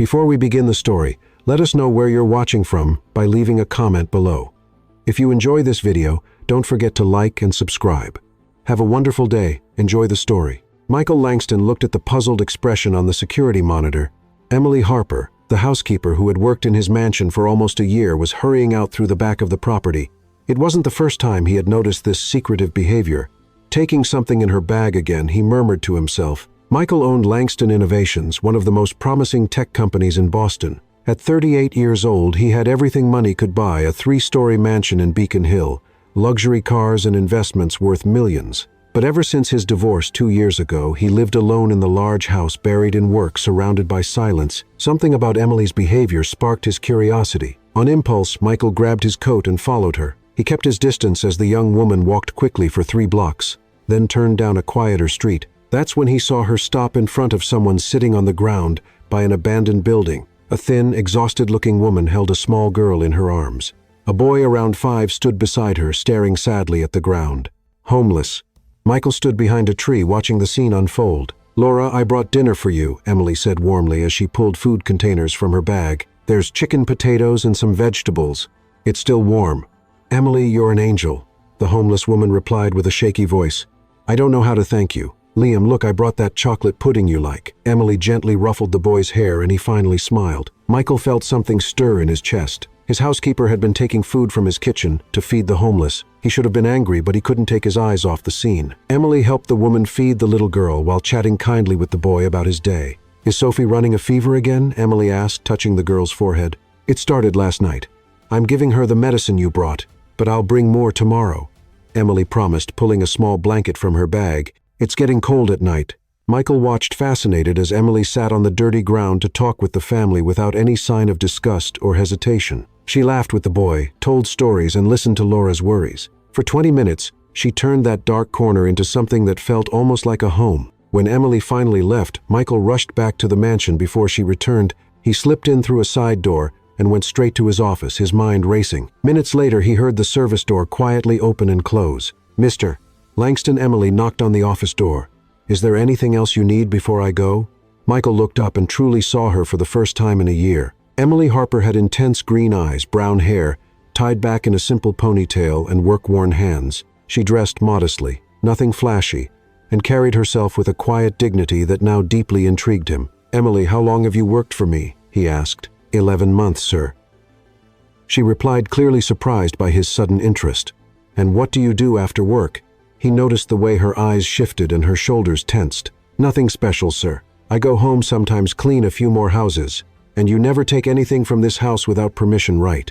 Before we begin the story, let us know where you're watching from by leaving a comment below. If you enjoy this video, don't forget to like and subscribe. Have a wonderful day. Enjoy the story. Michael Langston looked at the puzzled expression on the security monitor. Emily Harper, the housekeeper who had worked in his mansion for almost a year, was hurrying out through the back of the property. It wasn't the first time he had noticed this secretive behavior. Taking something in her bag again, he murmured to himself. Michael owned Langston Innovations, one of the most promising tech companies in Boston. At 38 years old, he had everything money could buy: a 3-story mansion in Beacon Hill, luxury cars and investments worth millions. But ever since his divorce 2 years ago, he lived alone in the large house, buried in work, surrounded by silence. Something about Emily's behavior sparked his curiosity. On impulse, Michael grabbed his coat and followed her. He kept his distance as the young woman walked quickly for 3 blocks, then turned down a quieter street. That's when he saw her stop in front of someone sitting on the ground by an abandoned building. A thin, exhausted-looking woman held a small girl in her arms. A boy around 5 stood beside her, staring sadly at the ground. Homeless. Michael stood behind a tree, watching the scene unfold. "Laura, I brought dinner for you," Emily said warmly as she pulled food containers from her bag. "There's chicken, potatoes, and some vegetables. It's still warm." "Emily, you're an angel," the homeless woman replied with a shaky voice. "I don't know how to thank you. Liam, look, I brought that chocolate pudding you like." Emily gently ruffled the boy's hair and he finally smiled. Michael felt something stir in his chest. His housekeeper had been taking food from his kitchen to feed the homeless. He should have been angry, but he couldn't take his eyes off the scene. Emily helped the woman feed the little girl while chatting kindly with the boy about his day. "Is Sophie running a fever again?" Emily asked, touching the girl's forehead. "It started last night. I'm giving her the medicine you brought, but I'll bring more tomorrow," Emily promised, pulling a small blanket from her bag. "It's getting cold at night." Michael watched fascinated as Emily sat on the dirty ground to talk with the family without any sign of disgust or hesitation. She laughed with the boy, told stories, and listened to Laura's worries. For 20 minutes, she turned that dark corner into something that felt almost like a home. When Emily finally left, Michael rushed back to the mansion. Before she returned, he slipped in through a side door and went straight to his office, his mind racing. Minutes later, he heard the service door quietly open and close. "Mr. Langston," Emily knocked on the office door. "Is there anything else you need before I go?" Michael looked up and truly saw her for the first time in a year. Emily Harper had intense green eyes, brown hair, tied back in a simple ponytail, and work-worn hands. She dressed modestly, nothing flashy, and carried herself with a quiet dignity that now deeply intrigued him. "Emily, how long have you worked for me?" he asked. 11 months, sir." She replied, clearly surprised by his sudden interest. "And what do you do after work?" He noticed the way her eyes shifted and her shoulders tensed. "Nothing special, sir. I go home sometimes, clean a few more houses. And you never take anything from this house without permission, right?"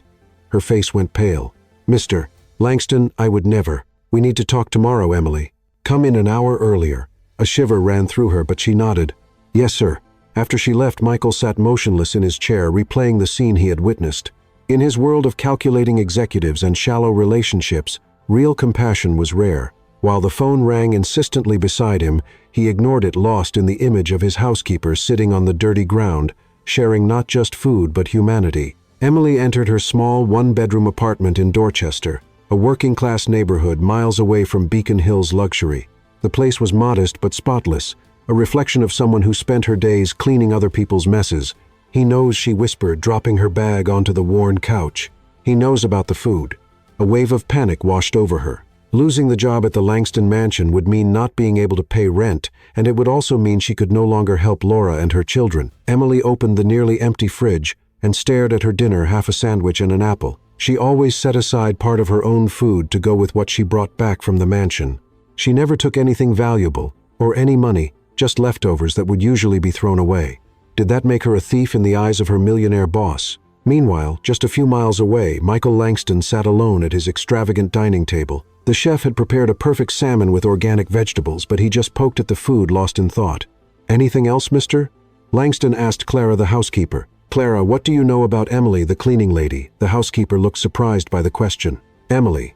Her face went pale. "Mr. Langston, I would never. We need to talk tomorrow, Emily. Come in an hour earlier." A shiver ran through her, but she nodded. "Yes, sir." After she left, Michael sat motionless in his chair, replaying the scene he had witnessed. In his world of calculating executives and shallow relationships, real compassion was rare. While the phone rang insistently beside him, he ignored it, lost in the image of his housekeeper sitting on the dirty ground, sharing not just food but humanity. Emily entered her small 1-bedroom apartment in Dorchester, a working-class neighborhood miles away from Beacon Hill's luxury. The place was modest but spotless, a reflection of someone who spent her days cleaning other people's messes. "He knows," she whispered, dropping her bag onto the worn couch. "He knows about the food." A wave of panic washed over her. Losing the job at the Langston mansion would mean not being able to pay rent, and it would also mean she could no longer help Laura and her children. Emily opened the nearly empty fridge and stared at her dinner, half a sandwich and an apple. She always set aside part of her own food to go with what she brought back from the mansion. She never took anything valuable, or any money, just leftovers that would usually be thrown away. Did that make her a thief in the eyes of her millionaire boss? Meanwhile, just a few miles away, Michael Langston sat alone at his extravagant dining table. The chef had prepared a perfect salmon with organic vegetables, but he just poked at the food, lost in thought. "Anything else, mister?" Langston asked Clara, the housekeeper. "Clara, what do you know about Emily, the cleaning lady?" The housekeeper looked surprised by the question. "Emily.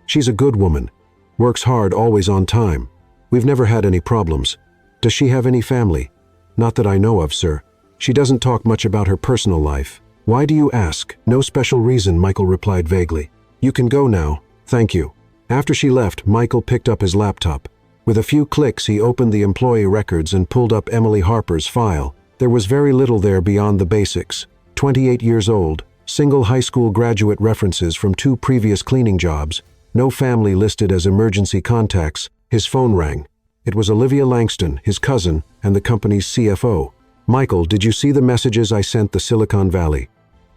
She's a good woman. Works hard, always on time. We've never had any problems. Does she have any family?" "Not that I know of, sir. She doesn't talk much about her personal life." "Why do you ask?" "No special reason," Michael replied vaguely. "You can go now. Thank you." After she left, Michael picked up his laptop. With a few clicks, he opened the employee records and pulled up Emily Harper's file. There was very little there beyond the basics. 28 years old, single high school graduate, references from 2 previous cleaning jobs, no family listed as emergency contacts. His phone rang. It was Olivia Langston, his cousin, and the company's CFO. "Michael, did you see the messages I sent the Silicon Valley?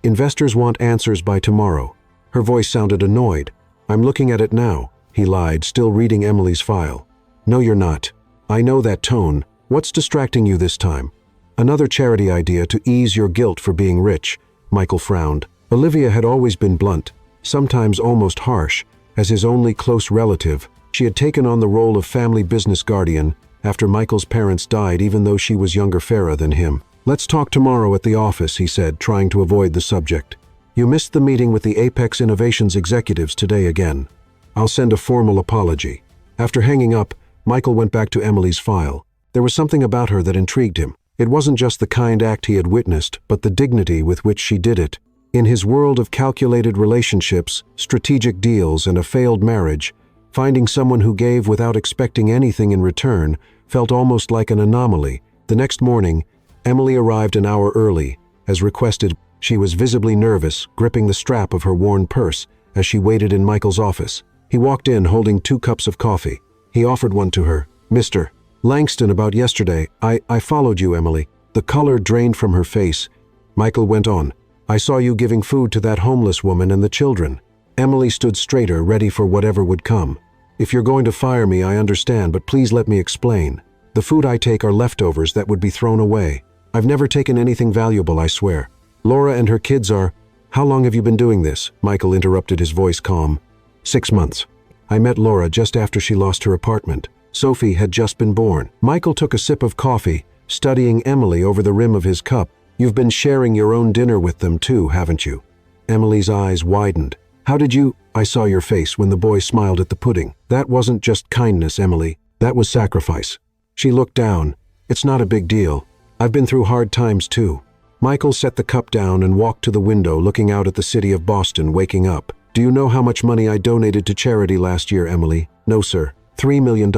Investors want answers by tomorrow." Her voice sounded annoyed. "I'm looking at it now," he lied, still reading Emily's file. "No, you're not. I know that tone. What's distracting you this time?" "Another charity idea to ease your guilt for being rich," Michael frowned. Olivia had always been blunt, sometimes almost harsh. As his only close relative, she had taken on the role of family business guardian after Michael's parents died, even though she was younger fairer than him. "Let's talk tomorrow at the office," he said, trying to avoid the subject. "You missed the meeting with the Apex Innovations executives today again. I'll send a formal apology." After hanging up, Michael went back to Emily's file. There was something about her that intrigued him. It wasn't just the kind act he had witnessed, but the dignity with which she did it. In his world of calculated relationships, strategic deals, and a failed marriage, finding someone who gave without expecting anything in return felt almost like an anomaly. The next morning, Emily arrived an hour early. As requested, she was visibly nervous, gripping the strap of her worn purse as she waited in Michael's office. He walked in holding 2 cups of coffee. He offered one to her. "Mr. Langston, about yesterday, I followed you, Emily." The color drained from her face. Michael went on. "I saw you giving food to that homeless woman and the children." Emily stood straighter, ready for whatever would come. "If you're going to fire me, I understand, but please let me explain. The food I take are leftovers that would be thrown away. I've never taken anything valuable, I swear. Laura and her kids are—" "How long have you been doing this?" Michael interrupted, his voice calm. 6 months. I met Laura just after she lost her apartment. Sophie had just been born." Michael took a sip of coffee, studying Emily over the rim of his cup. "You've been sharing your own dinner with them too, haven't you?" Emily's eyes widened. "How did you—" "I saw your face when the boy smiled at the pudding. That wasn't just kindness, Emily. That was sacrifice." She looked down. "It's not a big deal. I've been through hard times too." Michael set the cup down and walked to the window, looking out at the city of Boston waking up. "Do you know how much money I donated to charity last year, Emily?" "No, sir. $3 million.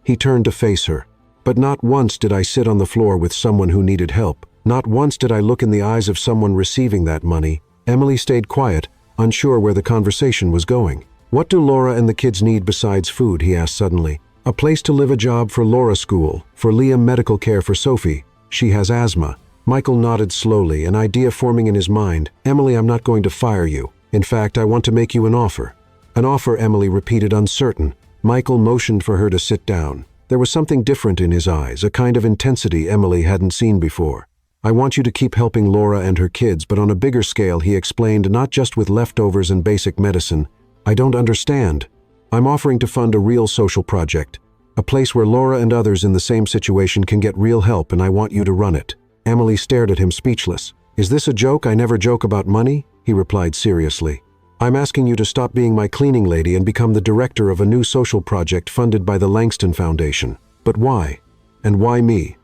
He turned to face her. "But not once did I sit on the floor with someone who needed help. Not once did I look in the eyes of someone receiving that money." Emily stayed quiet, unsure where the conversation was going. "What do Laura and the kids need besides food?" he asked suddenly. "A place to live, a job for Laura, school, for Liam, medical care for Sophie. She has asthma." Michael nodded slowly, an idea forming in his mind. "Emily, I'm not going to fire you. In fact, I want to make you an offer." "An offer," Emily repeated, uncertain. Michael motioned for her to sit down. There was something different in his eyes, a kind of intensity Emily hadn't seen before. "I want you to keep helping Laura and her kids, but on a bigger scale," he explained, "not just with leftovers and basic medicine." "I don't understand." "I'm offering to fund a real social project, a place where Laura and others in the same situation can get real help, and I want you to run it." Emily stared at him, speechless. "Is this a joke? I never joke about money," he replied seriously. "I'm asking you to stop being my cleaning lady and become the director of a new social project funded by the Langston Foundation." "But why? And why me?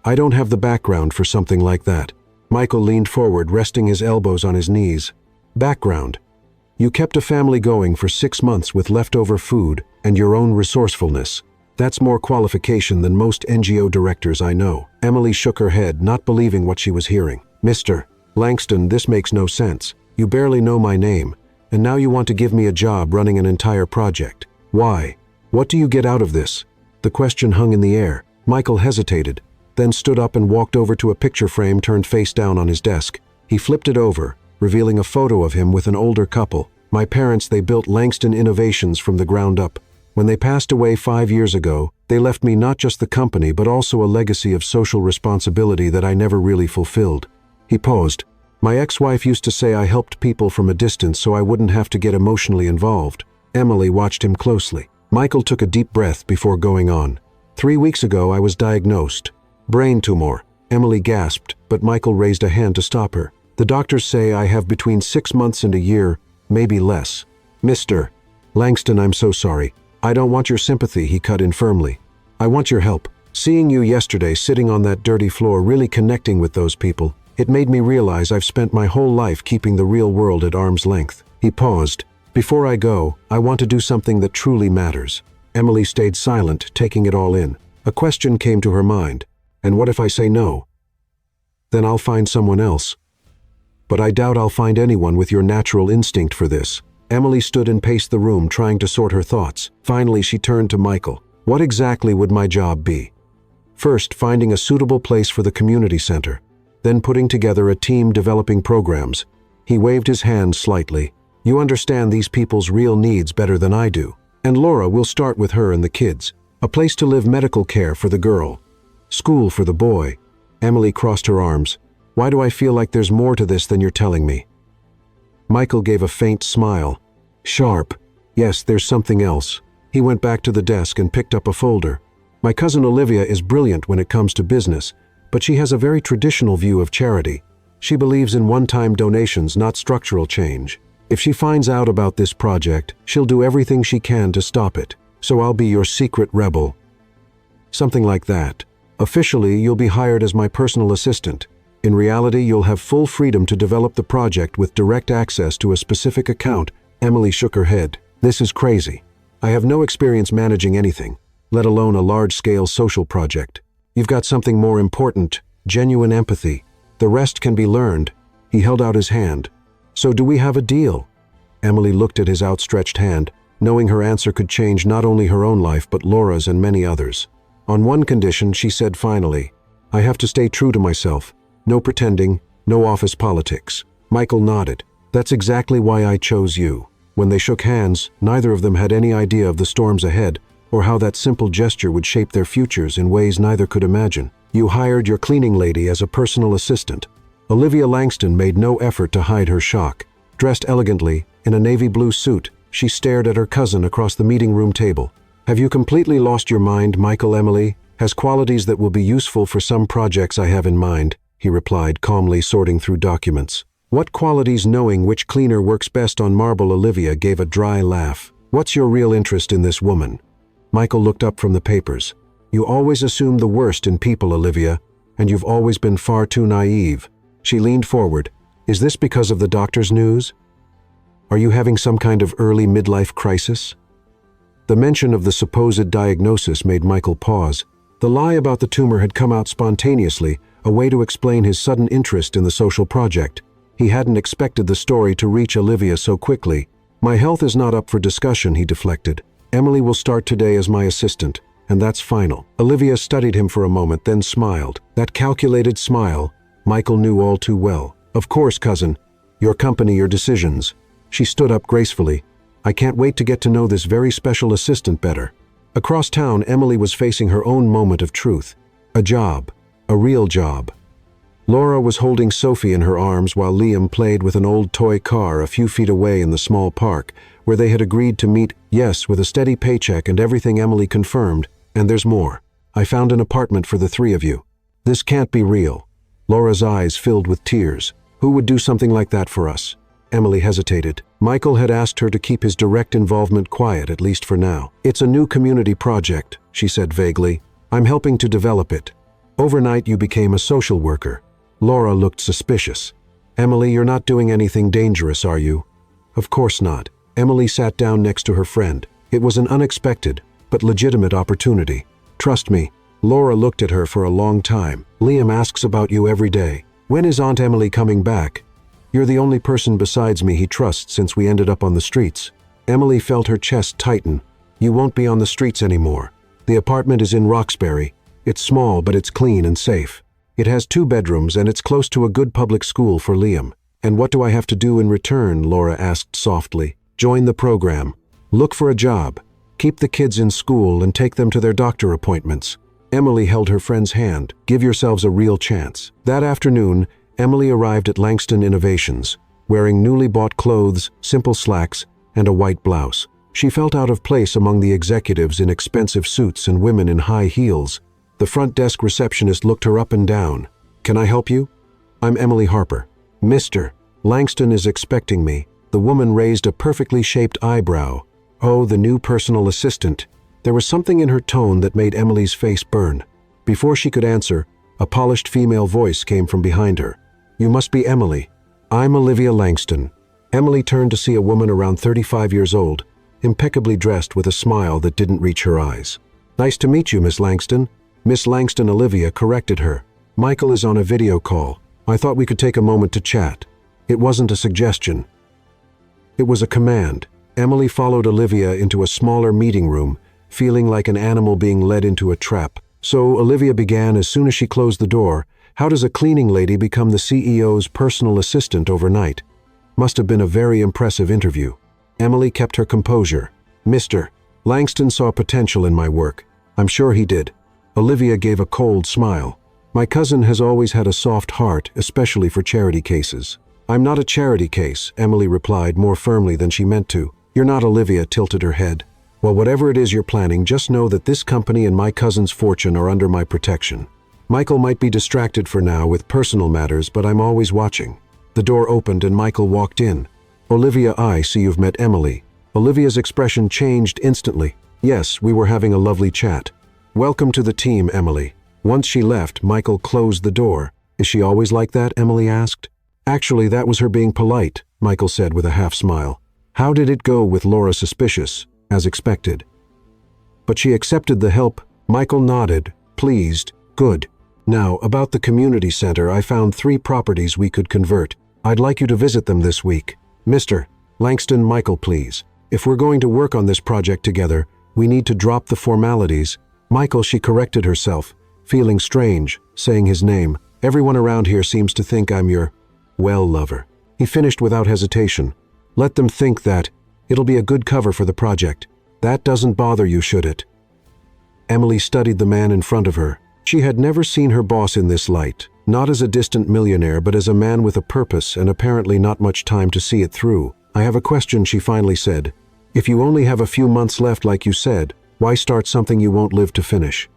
I don't have the background for something like that." Michael leaned forward, resting his elbows on his knees. "Background? You kept a family going for 6 months with leftover food and your own resourcefulness. That's more qualification than most NGO directors I know." Emily shook her head, not believing what she was hearing. "Mr. Langston, this makes no sense. You barely know my name, and now you want to give me a job running an entire project. Why? What do you get out of this?" The question hung in the air. Michael hesitated, then stood up and walked over to a picture frame turned face down on his desk. He flipped it over, revealing a photo of him with an older couple. "My parents, they built Langston Innovations from the ground up. When they passed away 5 years ago, they left me not just the company but also a legacy of social responsibility that I never really fulfilled." He paused. "My ex-wife used to say I helped people from a distance so I wouldn't have to get emotionally involved." Emily watched him closely. Michael took a deep breath before going on. 3 weeks ago, I was diagnosed. Brain tumor." Emily gasped, but Michael raised a hand to stop her. "The doctors say I have between 6 months and a year, maybe less." "Mr. Langston, I'm so sorry. I don't want your sympathy," he cut in firmly. "I want your help. Seeing you yesterday sitting on that dirty floor, really connecting with those people, it made me realize I've spent my whole life keeping the real world at arm's length." He paused. "Before I go, I want to do something that truly matters." Emily stayed silent, taking it all in. A question came to her mind. "And what if I say no?" then I'll find someone else. But I doubt I'll find anyone with your natural instinct for this. Emily stood and paced the room, trying to sort her thoughts. Finally, she turned to Michael. What exactly would my job be? First, finding a suitable place for the community center, then putting together a team developing programs. He waved his hand slightly. You understand these people's real needs better than I do. And Laura, will start with her and the kids. A place to live, medical care for the girl, school for the boy. Emily crossed her arms. Why do I feel like there's more to this than you're telling me? Michael gave a faint smile. Sharp. Yes, there's something else. He went back to the desk and picked up a folder. My cousin Olivia is brilliant when it comes to business, but she has a very traditional view of charity. She believes in one-time donations, not structural change. If she finds out about this project, she'll do everything she can to stop it. So I'll be your secret rebel. Something like that. Officially, you'll be hired as my personal assistant. In reality, you'll have full freedom to develop the project with direct access to a specific account. Emily shook her head. This is crazy. I have no experience managing anything, let alone a large-scale social project. You've got something more important, genuine empathy. The rest can be learned. He held out his hand. So do we have a deal? Emily looked at his outstretched hand, knowing her answer could change not only her own life but Laura's and many others. On one condition, she said finally, I have to stay true to myself. No pretending, no office politics. Michael nodded. That's exactly why I chose you. When they shook hands, neither of them had any idea of the storms ahead or how that simple gesture would shape their futures in ways neither could imagine. You hired your cleaning lady as a personal assistant. Olivia Langston made no effort to hide her shock. Dressed elegantly, in a navy blue suit, she stared at her cousin across the meeting room table. Have you completely lost your mind, Michael? Emily has qualities that will be useful for some projects I have in mind, he replied, calmly sorting through documents. What qualities? Knowing which cleaner works best on marble. Olivia gave a dry laugh. What's your real interest in this woman? Michael looked up from the papers. You always assume the worst in people, Olivia, and you've always been far too naive. She leaned forward. Is this because of the doctor's news? Are you having some kind of early midlife crisis? The mention of the supposed diagnosis made Michael pause. The lie about the tumor had come out spontaneously, a way to explain his sudden interest in the social project. He hadn't expected the story to reach Olivia so quickly. My health is not up for discussion, he deflected. Emily will start today as my assistant, and that's final. Olivia studied him for a moment, then smiled. That calculated smile, Michael knew all too well. Of course, cousin. Your company, your decisions. She stood up gracefully. I can't wait to get to know this very special assistant better. Across town, Emily was facing her own moment of truth. A job. A real job. Laura was holding Sophie in her arms while Liam played with an old toy car a few feet away in the small park, where they had agreed to meet, yes, with a steady paycheck and everything. Emily confirmed. And there's more. I found an apartment for the three of you. This can't be real. Laura's eyes filled with tears. Who would do something like that for us? Emily hesitated. Michael had asked her to keep his direct involvement quiet, at least for now. It's a new community project, she said vaguely. I'm helping to develop it. Overnight you became a social worker. Laura looked suspicious. Emily, you're not doing anything dangerous, are you? Of course not. Emily sat down next to her friend. It was an unexpected, but legitimate opportunity. Trust me. Laura looked at her for a long time. Liam asks about you every day. When is Aunt Emily coming back? You're the only person besides me he trusts since we ended up on the streets. Emily felt her chest tighten. You won't be on the streets anymore. The apartment is in Roxbury. It's small, but it's clean and safe. It has 2 bedrooms and it's close to a good public school for Liam. And what do I have to do in return? Laura asked softly. Join the program. Look for a job. Keep the kids in school and take them to their doctor appointments. Emily held her friend's hand. Give yourselves a real chance. That afternoon, Emily arrived at Langston Innovations, wearing newly bought clothes, simple slacks, and a white blouse. She felt out of place among the executives in expensive suits and women in high heels. The front desk receptionist looked her up and down. Can I help you? I'm Emily Harper. Mr. Langston is expecting me. The woman raised a perfectly shaped eyebrow. Oh, the new personal assistant. There was something in her tone that made Emily's face burn. Before she could answer, a polished female voice came from behind her. You must be Emily. I'm Olivia Langston. Emily turned to see a woman around 35 years old, impeccably dressed with a smile that didn't reach her eyes. Nice to meet you, Miss Langston. Miss Langston. Olivia corrected her. Michael is on a video call. I thought we could take a moment to chat. It wasn't a suggestion. It was a command. Emily followed Olivia into a smaller meeting room, feeling like an animal being led into a trap. So Olivia began as soon as she closed the door. How does a cleaning lady become the CEO's personal assistant overnight? Must have been a very impressive interview. Emily kept her composure. Mr. Langston saw potential in my work. I'm sure he did. Olivia gave a cold smile. My cousin has always had a soft heart, especially for charity cases. I'm not a charity case, Emily replied more firmly than she meant to. You're not. Olivia tilted her head. Well, whatever it is you're planning, just know that this company and my cousin's fortune are under my protection. Michael might be distracted for now with personal matters, but I'm always watching. The door opened and Michael walked in. Olivia, I see you've met Emily. Olivia's expression changed instantly. Yes, we were having a lovely chat. Welcome to the team, Emily. Once she left, Michael closed the door. Is she always like that? Emily asked. Actually, that was her being polite, Michael said with a half smile. How did it go with Laura? Suspicious, as expected. But she accepted the help. Michael nodded, pleased. Good. Now, about the community center, I found 3 properties we could convert. I'd like you to visit them this week. Mr. Langston, Michael, please. If we're going to work on this project together, we need to drop the formalities. Michael, she corrected herself, feeling strange, saying his name. Everyone around here seems to think I'm your, well, lover. He finished without hesitation. Let them think that. It'll be a good cover for the project. That doesn't bother you, should it? Emily studied the man in front of her. She had never seen her boss in this light, not as a distant millionaire, but as a man with a purpose and apparently not much time to see it through. I have a question, she finally said. If you only have a few months left like you said, why start something you won't live to finish?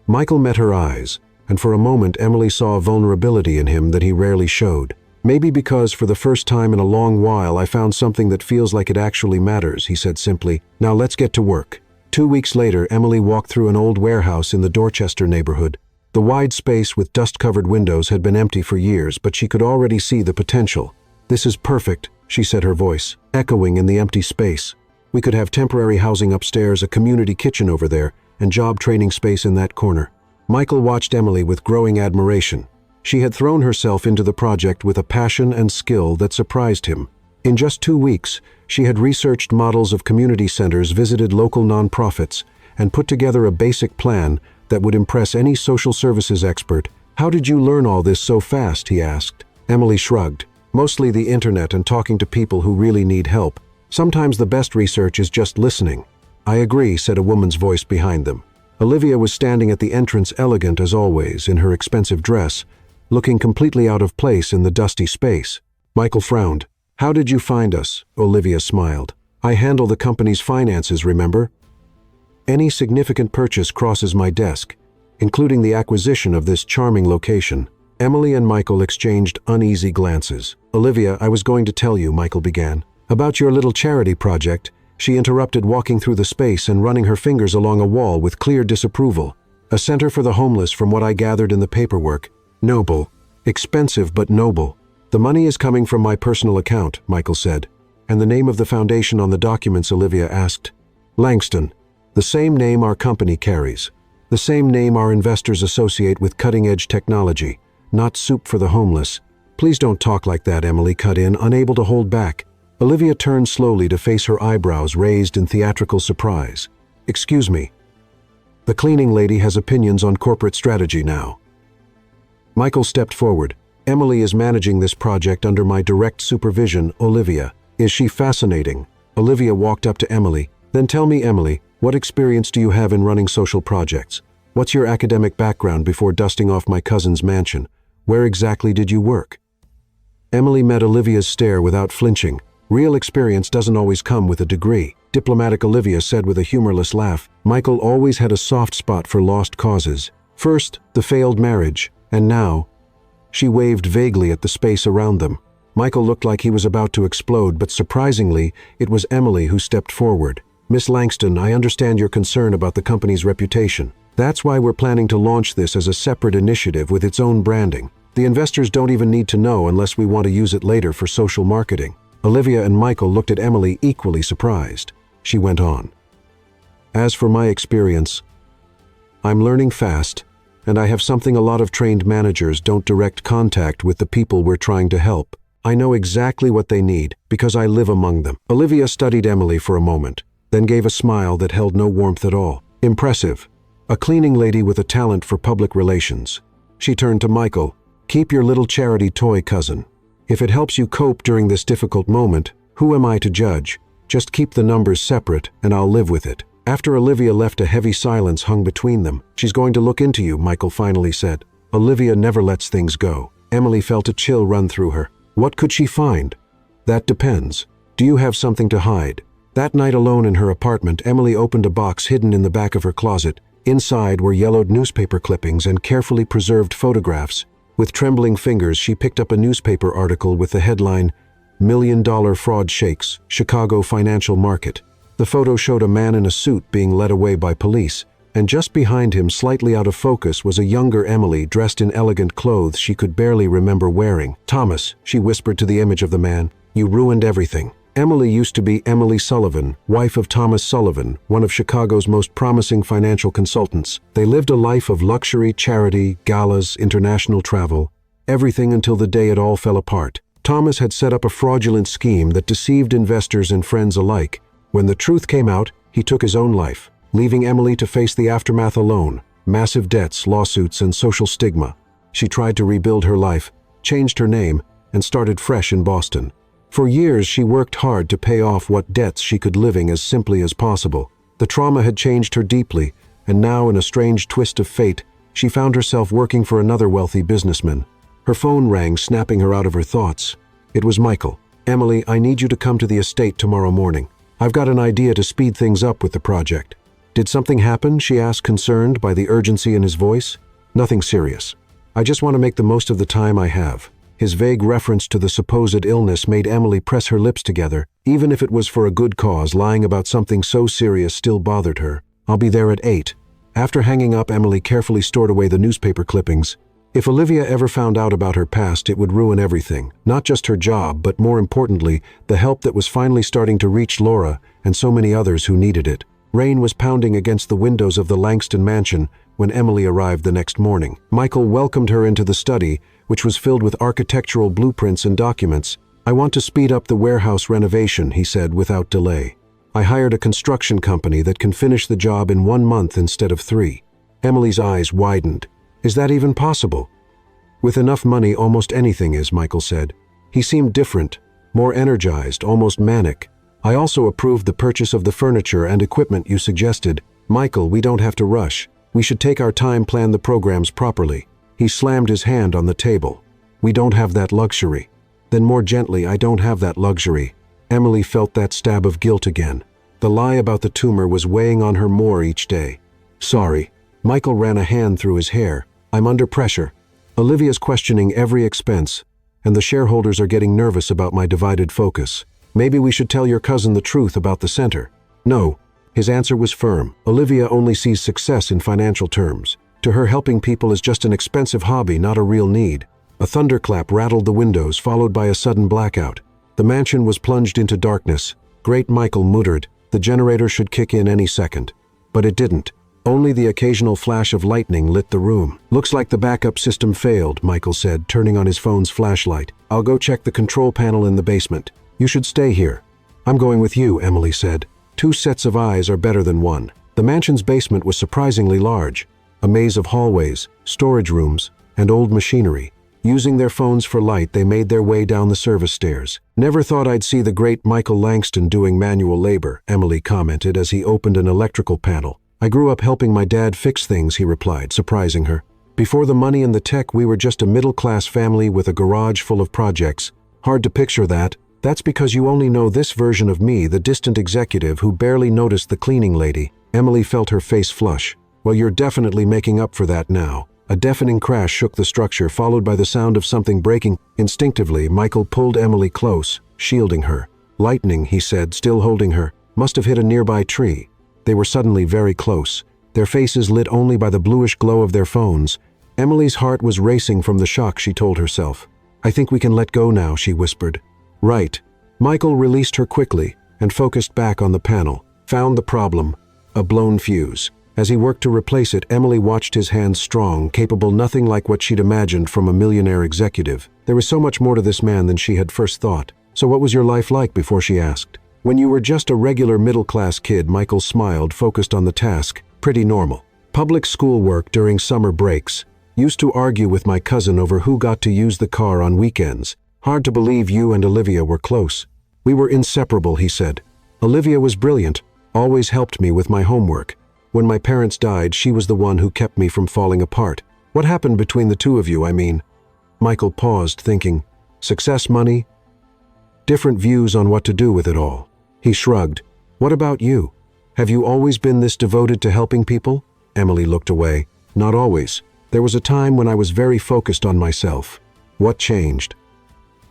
Michael met her eyes, and for a moment Emily saw a vulnerability in him that he rarely showed. Maybe because for the first time in a long while I found something that feels like it actually matters, he said simply. Now let's get to work. 2 weeks later, Emily walked through an old warehouse in the Dorchester neighborhood. The wide space with dust-covered windows had been empty for years, but she could already see the potential. This is perfect, she said, her voice echoing in the empty space. We could have temporary housing upstairs, a community kitchen over there, and job training space in that corner. Michael watched Emily with growing admiration. She had thrown herself into the project with a passion and skill that surprised him. In just 2 weeks, she had researched models of community centers, visited local nonprofits, and put together a basic plan that would impress any social services expert. How did you learn all this so fast? He asked. Emily shrugged. Mostly the internet and talking to people who really need help. Sometimes the best research is just listening. I agree, said a woman's voice behind them. Olivia was standing at the entrance, elegant as always, in her expensive dress, looking completely out of place in the dusty space. Michael frowned. How did you find us? Olivia smiled. I handle the company's finances, remember? Any significant purchase crosses my desk, including the acquisition of this charming location. Emily and Michael exchanged uneasy glances. Olivia, I was going to tell you, Michael began. About your little charity project, she interrupted, walking through the space and running her fingers along a wall with clear disapproval. A center for the homeless, from what I gathered in the paperwork. Noble. Expensive, but noble. The money is coming from my personal account, Michael said. And the name of the foundation on the documents? Olivia asked. Langston. The same name our company carries. The same name our investors associate with cutting-edge technology. Not soup for the homeless. Please don't talk like that, Emily cut in, unable to hold back. Olivia turned slowly to face her eyebrows raised in theatrical surprise. Excuse me. The cleaning lady has opinions on corporate strategy now. Michael stepped forward. Emily is managing this project under my direct supervision, Olivia. Is she fascinating? Olivia walked up to Emily. Then tell me, Emily, what experience do you have in running social projects? What's your academic background before dusting off my cousin's mansion? Where exactly did you work? Emily met Olivia's stare without flinching. Real experience doesn't always come with a degree, diplomatic Olivia said with a humorless laugh. Michael always had a soft spot for lost causes. First, the failed marriage, and now... She waved vaguely at the space around them. Michael looked like he was about to explode, but surprisingly, it was Emily who stepped forward. Miss Langston, I understand your concern about the company's reputation. That's why we're planning to launch this as a separate initiative with its own branding. The investors don't even need to know unless we want to use it later for social marketing. Olivia and Michael looked at Emily, equally surprised. She went on. As for my experience, I'm learning fast, and I have something a lot of trained managers don't direct contact with the people we're trying to help. I know exactly what they need because I live among them." Olivia studied Emily for a moment, then gave a smile that held no warmth at all. "Impressive. A cleaning lady with a talent for public relations." She turned to Michael. "Keep your little charity toy, cousin. If it helps you cope during this difficult moment, who am I to judge? Just keep the numbers separate and I'll live with it." After Olivia left, a heavy silence hung between them. "She's going to look into you," Michael finally said. "Olivia never lets things go." Emily felt a chill run through her. What could she find? "That depends. Do you have something to hide?" That night, alone in her apartment, Emily opened a box hidden in the back of her closet. Inside were yellowed newspaper clippings and carefully preserved photographs. With trembling fingers, she picked up a newspaper article with the headline, "$1 Million Fraud Shakes, Chicago Financial Market." The photo showed a man in a suit being led away by police, and just behind him, slightly out of focus, was a younger Emily dressed in elegant clothes she could barely remember wearing. "Thomas," she whispered to the image of the man, "you ruined everything." Emily used to be Emily Sullivan, wife of Thomas Sullivan, one of Chicago's most promising financial consultants. They lived a life of luxury, charity, galas, international travel, everything until the day it all fell apart. Thomas had set up a fraudulent scheme that deceived investors and friends alike. When the truth came out, he took his own life, leaving Emily to face the aftermath alone: massive debts, lawsuits, and social stigma. She tried to rebuild her life, changed her name, and started fresh in Boston. For years, she worked hard to pay off what debts she could, living as simply as possible. The trauma had changed her deeply, and now, in a strange twist of fate, she found herself working for another wealthy businessman. Her phone rang, snapping her out of her thoughts. It was Michael. "Emily, I need you to come to the estate tomorrow morning. I've got an idea to speed things up with the project." "Did something happen?" she asked, concerned by the urgency in his voice. "Nothing serious. I just want to make the most of the time I have." His vague reference to the supposed illness made Emily press her lips together. Even if it was for a good cause, lying about something so serious still bothered her. "I'll be there at 8. After hanging up, Emily carefully stored away the newspaper clippings. If Olivia ever found out about her past, it would ruin everything. Not just her job, but more importantly, the help that was finally starting to reach Laura and so many others who needed it. Rain was pounding against the windows of the Langston mansion when Emily arrived the next morning. Michael welcomed her into the study, which was filled with architectural blueprints and documents. "I want to speed up the warehouse renovation," he said without delay. "I hired a construction company that can finish the job in 1 month instead of 3. Emily's eyes widened. "Is that even possible?" "With enough money, almost anything is," Michael said. He seemed different, more energized, almost manic. "I also approved the purchase of the furniture and equipment you suggested. Michael, we don't have to rush. We should take our time, plan the programs properly." He slammed his hand on the table. "We don't have that luxury." Then more gently, "I don't have that luxury." Emily felt that stab of guilt again. The lie about the tumor was weighing on her more each day. "Sorry." Michael ran a hand through his hair. "I'm under pressure. Olivia's questioning every expense, and the shareholders are getting nervous about my divided focus. Maybe we should tell your cousin the truth about the center." "No." His answer was firm. "Olivia only sees success in financial terms. To her, helping people is just an expensive hobby, not a real need." A thunderclap rattled the windows, followed by a sudden blackout. The mansion was plunged into darkness. "Great," Michael muttered. "The generator should kick in any second." But it didn't. Only the occasional flash of lightning lit the room. "Looks like the backup system failed," Michael said, turning on his phone's flashlight. "I'll go check the control panel in the basement. You should stay here." "I'm going with you," Emily said. 2 sets of eyes are better than 1. The mansion's basement was surprisingly large. A maze of hallways, storage rooms, and old machinery. Using their phones for light, they made their way down the service stairs. "Never thought I'd see the great Michael Langston doing manual labor," Emily commented as he opened an electrical panel. "I grew up helping my dad fix things," he replied, surprising her. "Before the money and the tech, we were just a middle-class family with a garage full of projects. Hard to picture that." "That's because you only know this version of me, the distant executive who barely noticed the cleaning lady." Emily felt her face flush. "Well, you're definitely making up for that now." A deafening crash shook the structure, followed by the sound of something breaking. Instinctively, Michael pulled Emily close, shielding her. "Lightning," he said, still holding her. "Must have hit a nearby tree." They were suddenly very close, their faces lit only by the bluish glow of their phones. Emily's heart was racing from the shock, she told herself. "I think we can let go now," she whispered. "Right." Michael released her quickly and focused back on the panel. Found the problem: a blown fuse. As he worked to replace it, Emily watched his hands strong, capable nothing like what she'd imagined from a millionaire executive. There was so much more to this man than she had first thought. "So what was your life like before?" she asked. "When you were just a regular middle-class kid," Michael smiled, focused on the task. "Pretty normal. Public school work during summer breaks. Used to argue with my cousin over who got to use the car on weekends. Hard to believe you and Olivia were close." "We were inseparable," he said. "Olivia was brilliant, always helped me with my homework. When my parents died, she was the one who kept me from falling apart. What happened between the two of you, I mean?" Michael paused, thinking. Success, money? Different views on what to do with it all. He shrugged. "What about you? Have you always been this devoted to helping people?" Emily looked away. "Not always. There was a time when I was very focused on myself." "What changed?"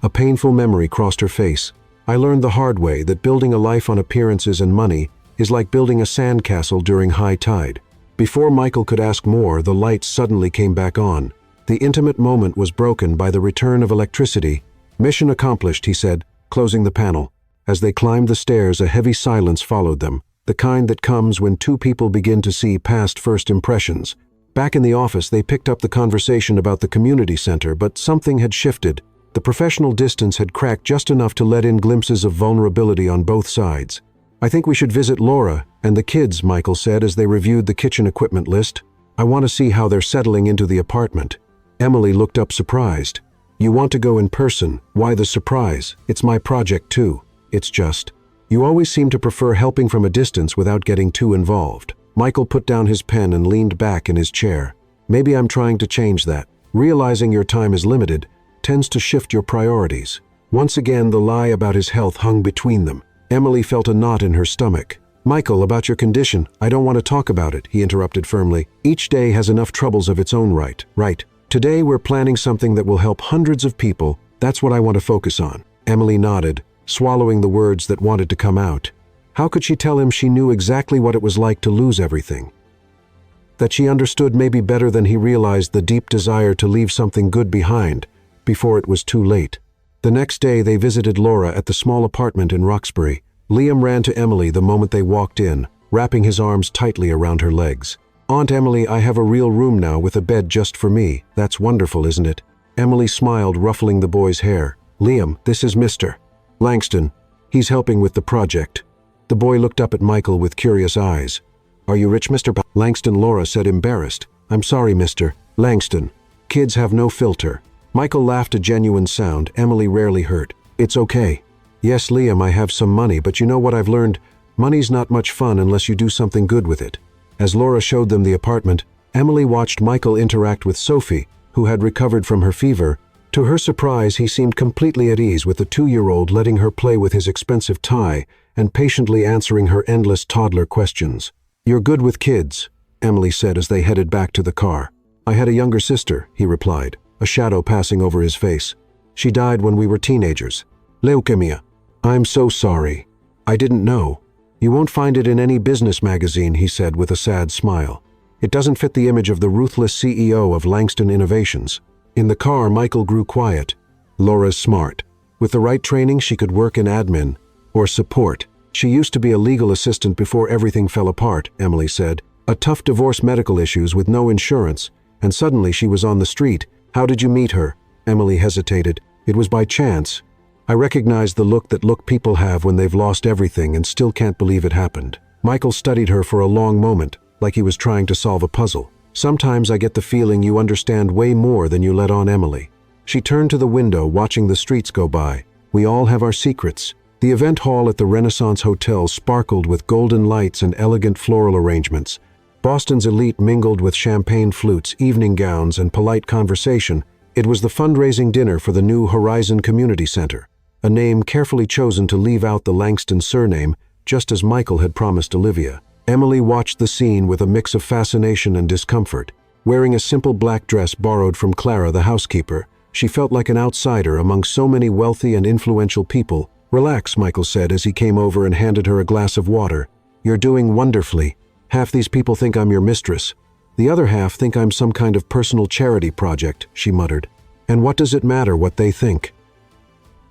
A painful memory crossed her face. "I learned the hard way that building a life on appearances and money is like building a sandcastle during high tide." Before Michael could ask more, the lights suddenly came back on. The intimate moment was broken by the return of electricity. "Mission accomplished," he said, closing the panel. As they climbed the stairs, a heavy silence followed them, the kind that comes when two people begin to see past first impressions. Back in the office, they picked up the conversation about the community center, but something had shifted. The professional distance had cracked just enough to let in glimpses of vulnerability on both sides. "I think we should visit Laura and the kids," Michael said as they reviewed the kitchen equipment list. "I want to see how they're settling into the apartment." Emily looked up surprised. "You want to go in person? Why the surprise? It's my project too. It's just, you always seem to prefer helping from a distance without getting too involved." Michael put down his pen and leaned back in his chair. "Maybe I'm trying to change that. Realizing your time is limited tends to shift your priorities." Once again, the lie about his health hung between them. Emily felt a knot in her stomach. "Michael, about your condition, I don't want to talk about it," he interrupted firmly. "Each day has enough troubles of its own right. Right. Today we're planning something that will help hundreds of people. That's what I want to focus on." Emily nodded, swallowing the words that wanted to come out. How could she tell him she knew exactly what it was like to lose everything? That she understood maybe better than he realized the deep desire to leave something good behind before it was too late. The next day they visited Laura at the small apartment in Roxbury. Liam ran to Emily the moment they walked in, wrapping his arms tightly around her legs. "Aunt Emily, I have a real room now with a bed just for me. That's wonderful, isn't it?" Emily smiled, ruffling the boy's hair. "Liam, this is Mr. Langston. He's helping with the project." The boy looked up at Michael with curious eyes. "Are you rich, Mr. Langston?" Laura said, embarrassed. "I'm sorry, Mr. Langston. Kids have no filter." Michael laughed, a genuine sound Emily rarely heard. "It's okay. Yes, Liam, I have some money, but you know what I've learned? Money's not much fun unless you do something good with it." As Laura showed them the apartment, Emily watched Michael interact with Sophie, who had recovered from her fever. To her surprise, he seemed completely at ease with the 2-year-old, letting her play with his expensive tie and patiently answering her endless toddler questions. "You're good with kids," Emily said as they headed back to the car. "I had a younger sister," he replied, a shadow passing over his face. "She died when we were teenagers. Leukemia." "I'm so sorry. I didn't know." "You won't find it in any business magazine," he said with a sad smile. "It doesn't fit the image of the ruthless CEO of Langston Innovations." In the car, Michael grew quiet. "Laura's smart. With the right training, she could work in admin or support. She used to be a legal assistant before everything fell apart," Emily said. "A tough divorce, medical issues with no insurance, and suddenly she was on the street." "How did you meet her?" Emily hesitated. "It was by chance. I recognized the look that people have when they've lost everything and still can't believe it happened." Michael studied her for a long moment, like he was trying to solve a puzzle. "Sometimes I get the feeling you understand way more than you let on, Emily." She turned to the window, watching the streets go by. "We all have our secrets." The event hall at the Renaissance Hotel sparkled with golden lights and elegant floral arrangements. Boston's elite mingled with champagne flutes, evening gowns, and polite conversation. It was the fundraising dinner for the new Horizon Community Center, a name carefully chosen to leave out the Langston surname, just as Michael had promised Olivia. Emily watched the scene with a mix of fascination and discomfort. Wearing a simple black dress borrowed from Clara, the housekeeper, she felt like an outsider among so many wealthy and influential people. "Relax," Michael said as he came over and handed her a glass of water. "You're doing wonderfully. Half these people think I'm your mistress. The other half think I'm some kind of personal charity project," she muttered. "And what does it matter what they think?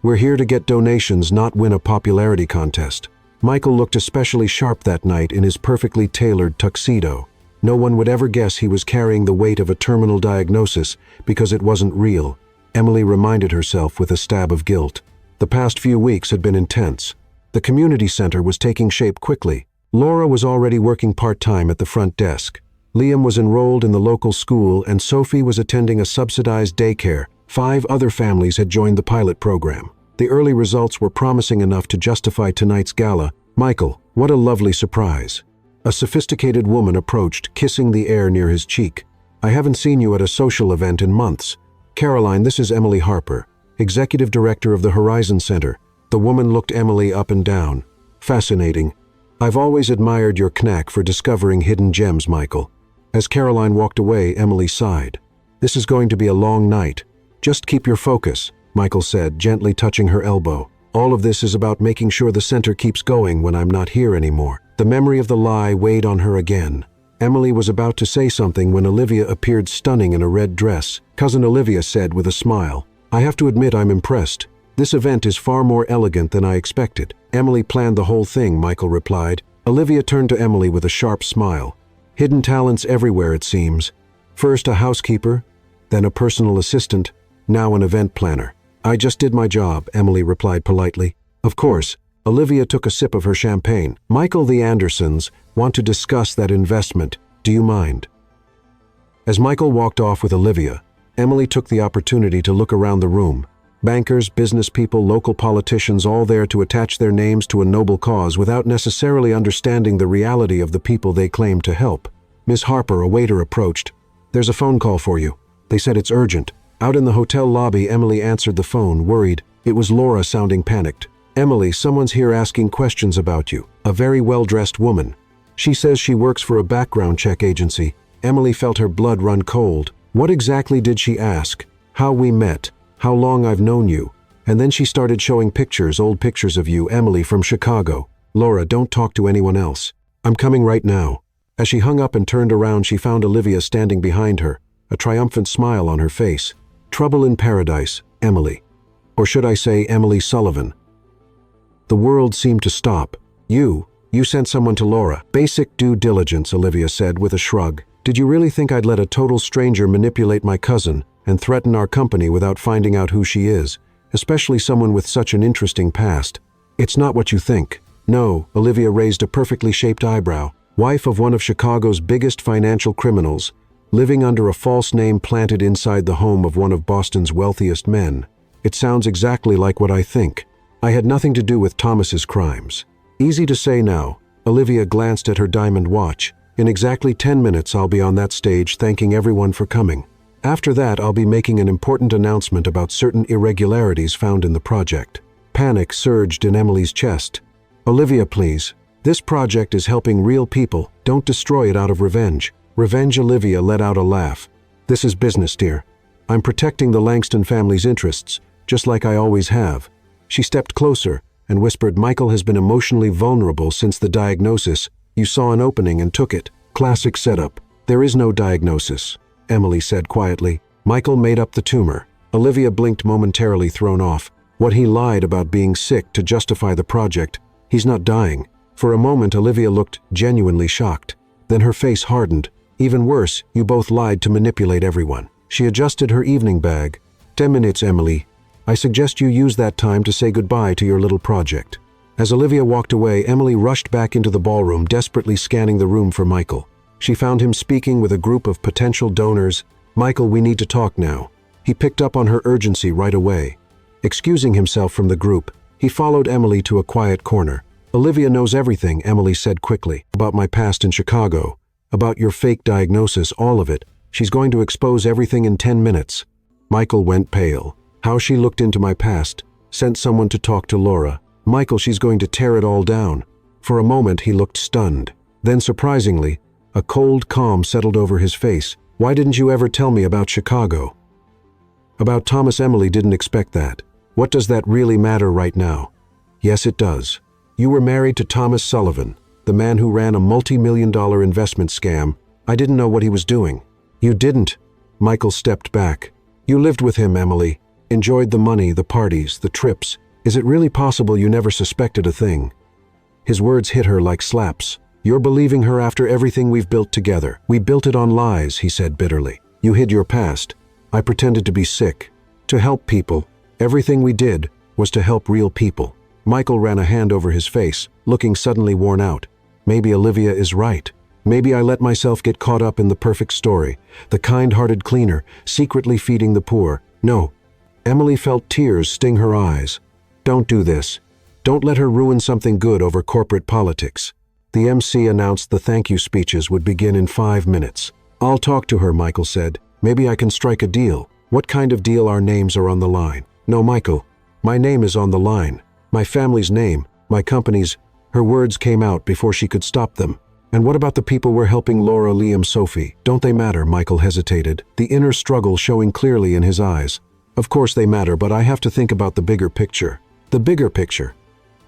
We're here to get donations, not win a popularity contest." Michael looked especially sharp that night in his perfectly tailored tuxedo. No one would ever guess he was carrying the weight of a terminal diagnosis because it wasn't real. Emily reminded herself with a stab of guilt. The past few weeks had been intense. The community center was taking shape quickly. Laura was already working part-time at the front desk. Liam was enrolled in the local school and Sophie was attending a subsidized daycare. 5 other families had joined the pilot program. The early results were promising enough to justify tonight's gala. Michael, what a lovely surprise. A sophisticated woman approached, kissing the air near his cheek. I haven't seen you at a social event in months. Caroline, this is Emily Harper, Executive Director of the Horizon Center. The woman looked Emily up and down. Fascinating. I've always admired your knack for discovering hidden gems, Michael. As Caroline walked away, Emily sighed. This is going to be a long night. Just keep your focus, Michael said, gently touching her elbow. All of this is about making sure the center keeps going when I'm not here anymore. The memory of the lie weighed on her again. Emily was about to say something when Olivia appeared stunning in a red dress. Cousin Olivia said with a smile, I have to admit I'm impressed. This event is far more elegant than I expected. Emily planned the whole thing, Michael replied. Olivia turned to Emily with a sharp smile. Hidden talents everywhere, it seems. First a housekeeper, then a personal assistant, now an event planner. I just did my job, Emily replied politely. Of course. Olivia took a sip of her champagne. Michael, the Andersons want to discuss that investment. Do you mind? As Michael walked off with Olivia, Emily took the opportunity to look around the room. Bankers, business people, local politicians, all there to attach their names to a noble cause without necessarily understanding the reality of the people they claimed to help. Miss Harper, a waiter approached. There's a phone call for you. They said it's urgent. Out in the hotel lobby, Emily answered the phone, worried. It was Laura, sounding panicked. Emily, someone's here asking questions about you. A very well-dressed woman. She says she works for a background check agency. Emily felt her blood run cold. What exactly did she ask? How we met? How long I've known you? And then she started showing pictures, old pictures of you, Emily, from Chicago. Laura, don't talk to anyone else. I'm coming right now. As she hung up and turned around, she found Olivia standing behind her, a triumphant smile on her face. Trouble in paradise, Emily. Or should I say Emily Sullivan. The world seemed to stop. You sent someone to Laura. Basic due diligence, Olivia said with a shrug. Did you really think I'd let a total stranger manipulate my cousin and threaten our company without finding out who she is, especially someone with such an interesting past? It's not what you think. No, Olivia raised a perfectly shaped eyebrow. Wife of one of Chicago's biggest financial criminals, living under a false name planted inside the home of one of Boston's wealthiest men. It sounds exactly like what I think. I had nothing to do with Thomas's crimes. Easy to say now. Olivia glanced at her diamond watch. In exactly 10 minutes I'll be on that stage thanking everyone for coming. After that I'll be making an important announcement about certain irregularities found in the project. Panic surged in Emily's chest. Olivia, please. This project is helping real people. Don't destroy it out of revenge. Revenge. Olivia let out a laugh. This is business, dear. I'm protecting the Langston family's interests, just like I always have. She stepped closer and whispered, Michael has been emotionally vulnerable since the diagnosis. You saw an opening and took it. Classic setup. There is no diagnosis, Emily said quietly. Michael made up the tumor. Olivia blinked, momentarily thrown off. What, he lied about being sick to justify the project? He's not dying. For a moment, Olivia looked genuinely shocked. Then her face hardened. Even worse, you both lied to manipulate everyone. She adjusted her evening bag. 10 minutes, Emily. I suggest you use that time to say goodbye to your little project. As Olivia walked away, Emily rushed back into the ballroom, desperately scanning the room for Michael. She found him speaking with a group of potential donors. Michael, we need to talk now. He picked up on her urgency right away. Excusing himself from the group, he followed Emily to a quiet corner. Olivia knows everything, Emily said quickly. About my past in Chicago. About your fake diagnosis, all of it. She's going to expose everything in 10 minutes. Michael went pale. How she looked into my past. Sent someone to talk to Laura. Michael, she's going to tear it all down. For a moment, he looked stunned. Then, surprisingly, a cold calm settled over his face. Why didn't you ever tell me about Chicago? About Thomas? Emily didn't expect that. What does that really matter right now? Yes, it does. You were married to Thomas Sullivan, the man who ran a multi-million-dollar investment scam. I didn't know what he was doing. You didn't. Michael stepped back. You lived with him, Emily. Enjoyed the money, the parties, the trips. Is it really possible you never suspected a thing? His words hit her like slaps. You're believing her after everything we've built together. We built it on lies, he said bitterly. You hid your past. I pretended to be sick. To help people. Everything we did was to help real people. Michael ran a hand over his face, looking suddenly worn out. Maybe Olivia is right. Maybe I let myself get caught up in the perfect story. The kind-hearted cleaner, secretly feeding the poor. No. Emily felt tears sting her eyes. Don't do this. Don't let her ruin something good over corporate politics. The MC announced the thank you speeches would begin in 5 minutes. I'll talk to her, Michael said. Maybe I can strike a deal. What kind of deal? Our names are on the line. No, Michael. My name is on the line. My family's name. My company's. Her words came out before she could stop them. And what about the people we're helping? Laura, Liam, Sophie. Don't they matter? Michael hesitated, the inner struggle showing clearly in his eyes. Of course they matter, but I have to think about the bigger picture. The bigger picture.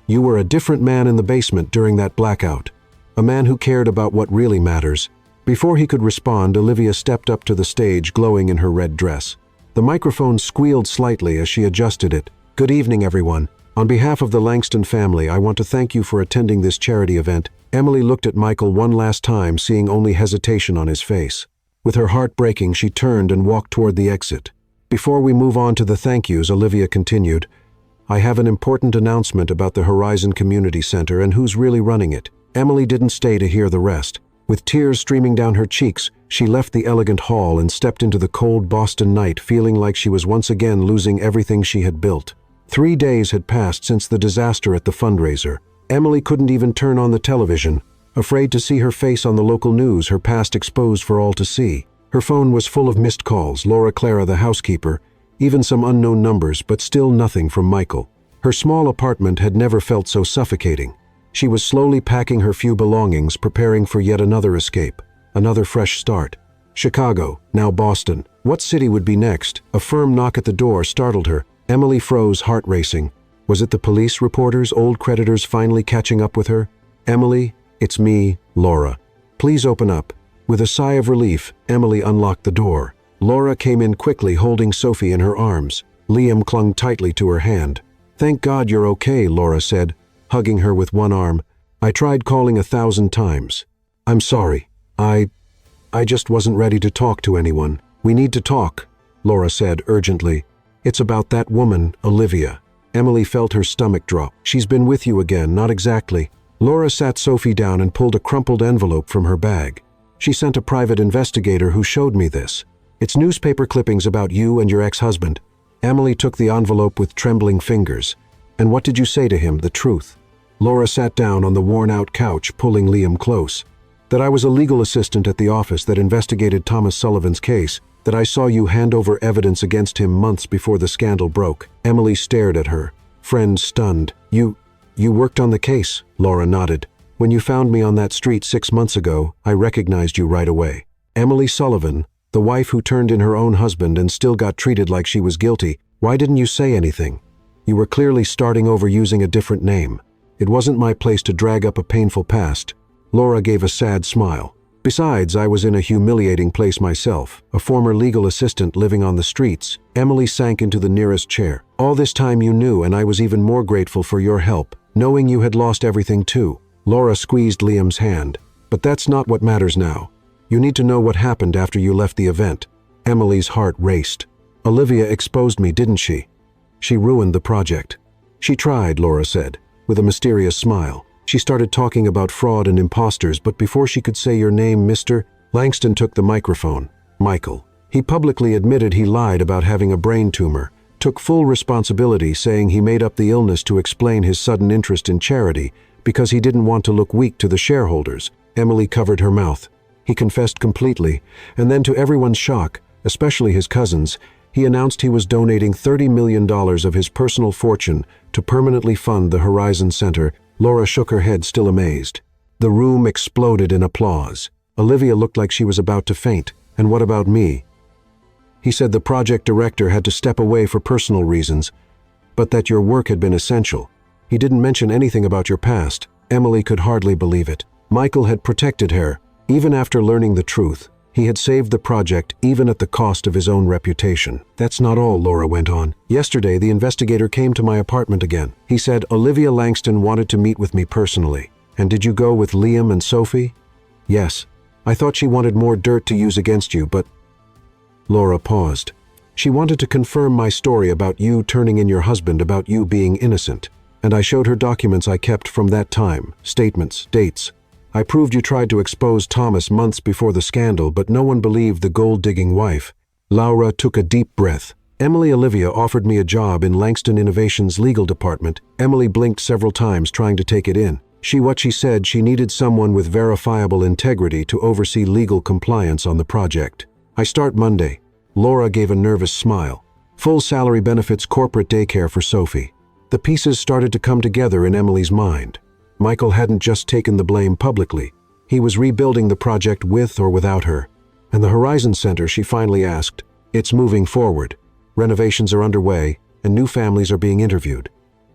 You were a different man in the basement during that blackout. A man who cared about what really matters. Before he could respond, Olivia stepped up to the stage, glowing in her red dress. The microphone squealed slightly as she adjusted it. Good evening, everyone. On behalf of the Langston family, I want to thank you for attending this charity event. Emily looked at Michael one last time, seeing only hesitation on his face. With her heart breaking, she turned and walked toward the exit. Before we move on to the thank yous, Olivia continued, I have an important announcement about the Horizon Community Center and who's really running it. Emily didn't stay to hear the rest. With tears streaming down her cheeks, she left the elegant hall and stepped into the cold Boston night, feeling like she was once again losing everything she had built. 3 days had passed since the disaster at the fundraiser. Emily couldn't even turn on the television, afraid to see her face on the local news, her past exposed for all to see. Her phone was full of missed calls, Laura Clara, the housekeeper, even some unknown numbers, but still nothing from Michael. Her small apartment had never felt so suffocating. She was slowly packing her few belongings, preparing for yet another escape, another fresh start. Chicago, now Boston. What city would be next? A firm knock at the door startled her. Emily froze, heart racing. Was it the police reporters, old creditors finally catching up with her? Emily, it's me, Laura. Please open up. With a sigh of relief, Emily unlocked the door. Laura came in quickly, holding Sophie in her arms. Liam clung tightly to her hand. Thank God you're okay, Laura said, hugging her with one arm. I tried calling 1,000 times. I'm sorry. I just wasn't ready to talk to anyone. We need to talk, Laura said urgently. It's about that woman, Olivia. Emily felt her stomach drop. She's been with you again, not exactly. Laura sat Sophie down and pulled a crumpled envelope from her bag. She sent a private investigator who showed me this. It's newspaper clippings about you and your ex-husband. Emily took the envelope with trembling fingers. And what did you say to him, the truth? Laura sat down on the worn-out couch, pulling Liam close. That I was a legal assistant at the office that investigated Thomas Sullivan's case, that I saw you hand over evidence against him months before the scandal broke. Emily stared at her, friend stunned. You worked on the case, Laura nodded. When you found me on that street 6 months ago, I recognized you right away. Emily Sullivan, the wife who turned in her own husband and still got treated like she was guilty. Why didn't you say anything? You were clearly starting over using a different name. It wasn't my place to drag up a painful past. Laura gave a sad smile. Besides, I was in a humiliating place myself, a former legal assistant living on the streets. Emily sank into the nearest chair. All this time you knew, and I was even more grateful for your help, knowing you had lost everything too. Laura squeezed Liam's hand. But that's not what matters now. You need to know what happened after you left the event. Emily's heart raced. Olivia exposed me, didn't she? She ruined the project. She tried, Laura said, with a mysterious smile. She started talking about fraud and imposters, but before she could say your name, Mr. Langston took the microphone. Michael. He publicly admitted he lied about having a brain tumor, took full responsibility, saying he made up the illness to explain his sudden interest in charity because he didn't want to look weak to the shareholders. Emily covered her mouth. He confessed completely, and then to everyone's shock, especially his cousins, he announced he was donating $30 million of his personal fortune to permanently fund the Horizon Center. Laura shook her head, still amazed. The room exploded in applause. Olivia looked like she was about to faint. And what about me? He said the project director had to step away for personal reasons, but that your work had been essential. He didn't mention anything about your past. Emily could hardly believe it. Michael had protected her. Even after learning the truth, he had saved the project even at the cost of his own reputation. That's not all, Laura went on. Yesterday, the investigator came to my apartment again. He said Olivia Langston wanted to meet with me personally. And did you go with Liam and Sophie? Yes. I thought she wanted more dirt to use against you, but... Laura paused. She wanted to confirm my story about you turning in your husband, about you being innocent. And I showed her documents I kept from that time, statements, dates. I proved you tried to expose Thomas months before the scandal, but no one believed the gold-digging wife. Laura took a deep breath. Emily Olivia offered me a job in Langston Innovations' legal department. Emily blinked several times trying to take it in. What she said she needed someone with verifiable integrity to oversee legal compliance on the project. I start Monday. Laura gave a nervous smile. Full salary benefits, corporate daycare for Sophie. The pieces started to come together in Emily's mind. Michael hadn't just taken the blame publicly. He was rebuilding the project with or without her. And the Horizon Center, she finally asked, it's moving forward. Renovations are underway, and new families are being interviewed.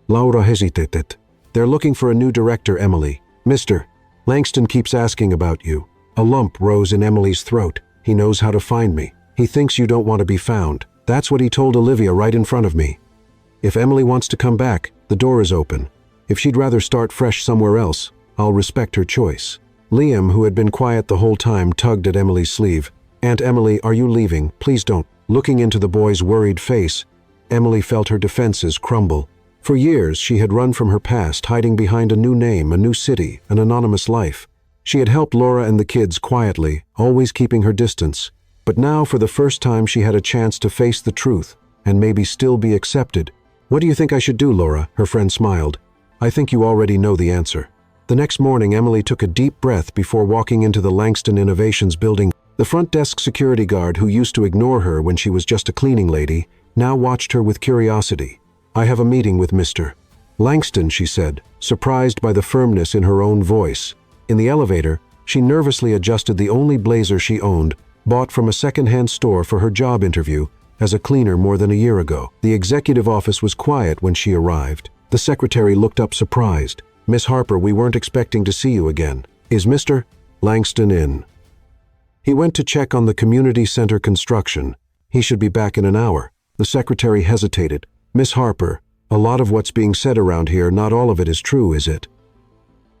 Laura hesitated. They're looking for a new director, Emily. Mr. Langston keeps asking about you. A lump rose in Emily's throat. He knows how to find me. He thinks you don't want to be found. That's what he told Olivia right in front of me. If Emily wants to come back, the door is open. If she'd rather start fresh somewhere else, I'll respect her choice. Liam, who had been quiet the whole time, tugged at Emily's sleeve. Aunt Emily, are you leaving? Please don't. Looking into the boy's worried face, Emily felt her defenses crumble. For years, she had run from her past, hiding behind a new name, a new city, an anonymous life. She had helped Laura and the kids quietly, always keeping her distance. But now, for the first time, she had a chance to face the truth and maybe still be accepted. What do you think I should do, Laura? Her friend smiled. I think you already know the answer. The next morning, Emily took a deep breath before walking into the Langston Innovations building. The front desk security guard, who used to ignore her when she was just a cleaning lady, now watched her with curiosity. I have a meeting with Mr. Langston, she said, surprised by the firmness in her own voice. In the elevator, she nervously adjusted the only blazer she owned, bought from a second-hand store for her job interview as a cleaner more than a year ago. The executive office was quiet when she arrived. The secretary looked up surprised. Miss Harper, we weren't expecting to see you again. Is Mr. Langston in? He went to check on the community center construction. He should be back in an hour. The secretary hesitated. Miss Harper, a lot of what's being said around here, not all of it is true, is it?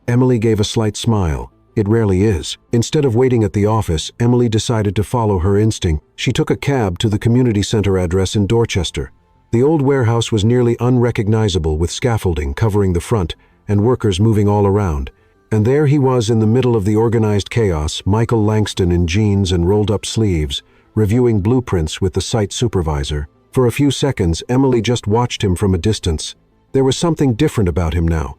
Emily gave a slight smile. It rarely is. Instead of waiting at the office, Emily decided to follow her instinct. She took a cab to the community center address in Dorchester. The old warehouse was nearly unrecognizable, with scaffolding covering the front and workers moving all around. And there he was in the middle of the organized chaos, Michael Langston in jeans and rolled-up sleeves, reviewing blueprints with the site supervisor. For a few seconds, Emily just watched him from a distance. There was something different about him now.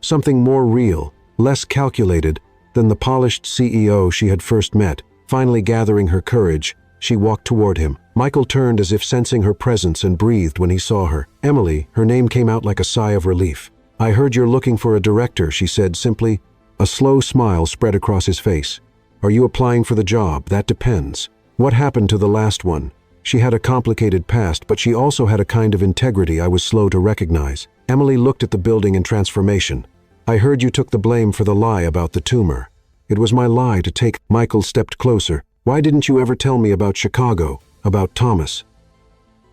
Something more real, less calculated than the polished CEO she had first met. Finally gathering her courage, she walked toward him. Michael turned as if sensing her presence and breathed when he saw her. Emily, her name came out like a sigh of relief. I heard you're looking for a director, she said simply. A slow smile spread across his face. Are you applying for the job? That depends. What happened to the last one? She had a complicated past, but she also had a kind of integrity I was slow to recognize. Emily looked at the building in transformation. I heard you took the blame for the lie about the tumor. It was my lie to take. Michael stepped closer. Why didn't you ever tell me about Chicago, about Thomas?